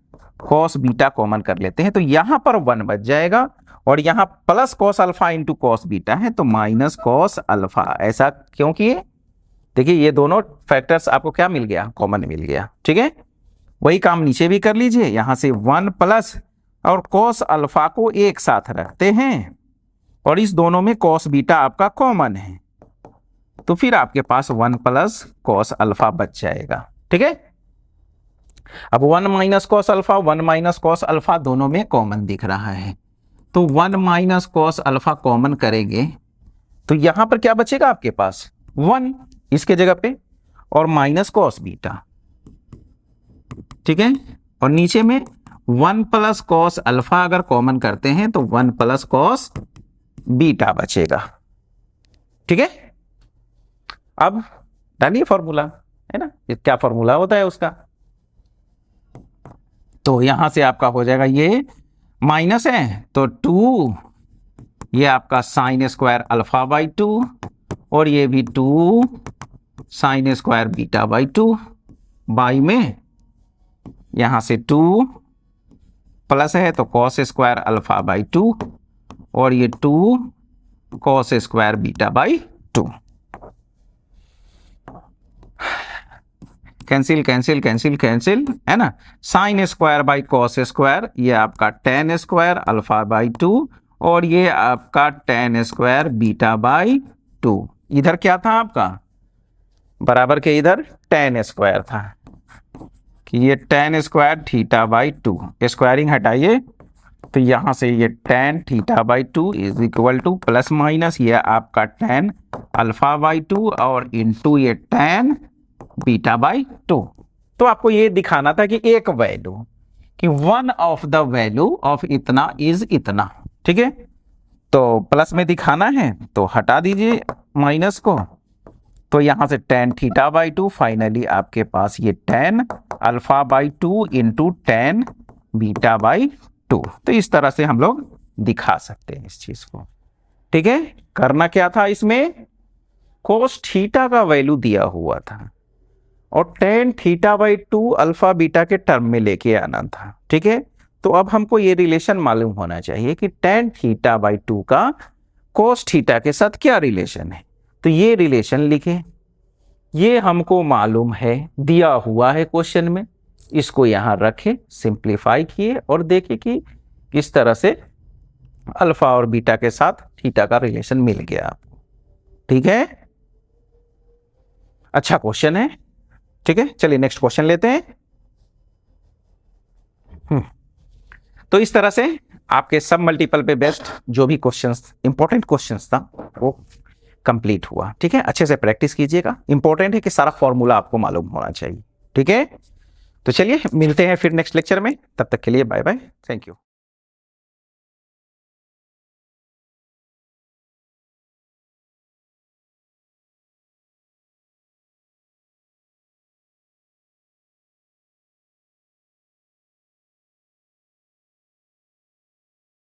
A: कॉस बीटा कॉमन कर लेते हैं, तो यहां पर 1 बच जाएगा, और यहां plus cos alpha into cos beta है, तो माइनस कॉस अल्फा। ऐसा क्यों किए, देखिए ये दोनों फैक्टर्स आपको क्या मिल गया, कॉमन मिल गया, ठीक है। वही काम नीचे भी कर लीजिए, यहां से 1 प्लस और कॉस अल्फा को एक साथ रखते हैं, और इस दोनों में कॉस बीटा आपका कॉमन है, तो फिर आपके पास 1 प्लस कॉस अल्फा बच जाएगा, ठीक है। अब 1 minus cos alpha, 1 minus cos alpha दोनों में कॉमन दिख रहा है, तो 1 माइनस कॉस अल्फा कॉमन करेंगे तो यहां पर क्या बचेगा आपके पास, 1 इसके जगह पे, और माइनस कॉस बीटा, ठीक है, और नीचे में 1 प्लस कॉस अल्फा अगर कॉमन करते हैं तो 1 प्लस कॉस बीटा बचेगा, ठीक है। अब डालिए फॉर्मूला, है ना, ये क्या फॉर्मूला होता है उसका, तो यहां से आपका हो जाएगा, ये माइनस है तो 2, ये आपका साइन स्क्वायर अल्फा बाई 2, और ये भी 2 sine square beta by 2, by में यहां से 2 प्लस है तो कॉस स्क्वायर अल्फा बाई 2, और ये 2 cos square beta by 2, cancel cancel cancel cancel, है ना, sine square by cos square, ये आपका tan स्क्वायर अल्फा बाई 2, और ये आपका tan स्क्वायर बीटा बाई 2, इधर क्या था आपका, बराबर के इधर tan स्क्वायर था, कि ये tan square theta by 2, squaring हटाइए, तो यहां से ये tan theta by 2 is equal two plus minus ये आपका tan अल्फा बाई 2 और इंटू ये tan बीटा बाई 2। तो आपको ये दिखाना था कि एक वैल्यू, कि 1 ऑफ द वैल्यू ऑफ इतना इज इतना, ठीक है, तो प्लस में दिखाना है तो हटा दीजिए माइनस को, तो यहां से tan थीटा बाई 2, फाइनली आपके पास ये tan alpha by 2 into tan beta by 2। तो इस तरह से हम लोग दिखा सकते हैं इस चीज को, ठीक है। करना क्या था, इसमें कोस थीटा का वैल्यू दिया हुआ था और tan theta by 2 alpha beta के टर्म में लेके आना था, ठीक है। तो अब हमको ये रिलेशन मालूम होना चाहिए कि tan थीटा बाई 2 का कोस थीटा के साथ क्या रिलेशन है, तो ये रिलेशन लिखे, ये हमको मालूम है, दिया हुआ है क्वेश्चन में, इसको यहां रखे, सिंप्लीफाई किए और देखे कि किस तरह से अल्फा और बीटा के साथ थीटा का रिलेशन मिल गया आपको। ठीक है, अच्छा क्वेश्चन है। ठीक है, चलिए नेक्स्ट क्वेश्चन लेते हैं। तो इस तरह से आपके सब मल्टीपल पे बेस्ड जो भी क्वेश्चंस, इंपॉर्टेंट क्वेश्चंस था वो कंप्लीट हुआ। ठीक है, अच्छे से प्रैक्टिस कीजिएगा। इंपॉर्टेंट है कि सारा फॉर्मूला आपको मालूम होना चाहिए। ठीक है, तो चलिए मिलते हैं फिर नेक्स्ट लेक्चर में। तब तक के लिए बाय बाय, थैंक यू।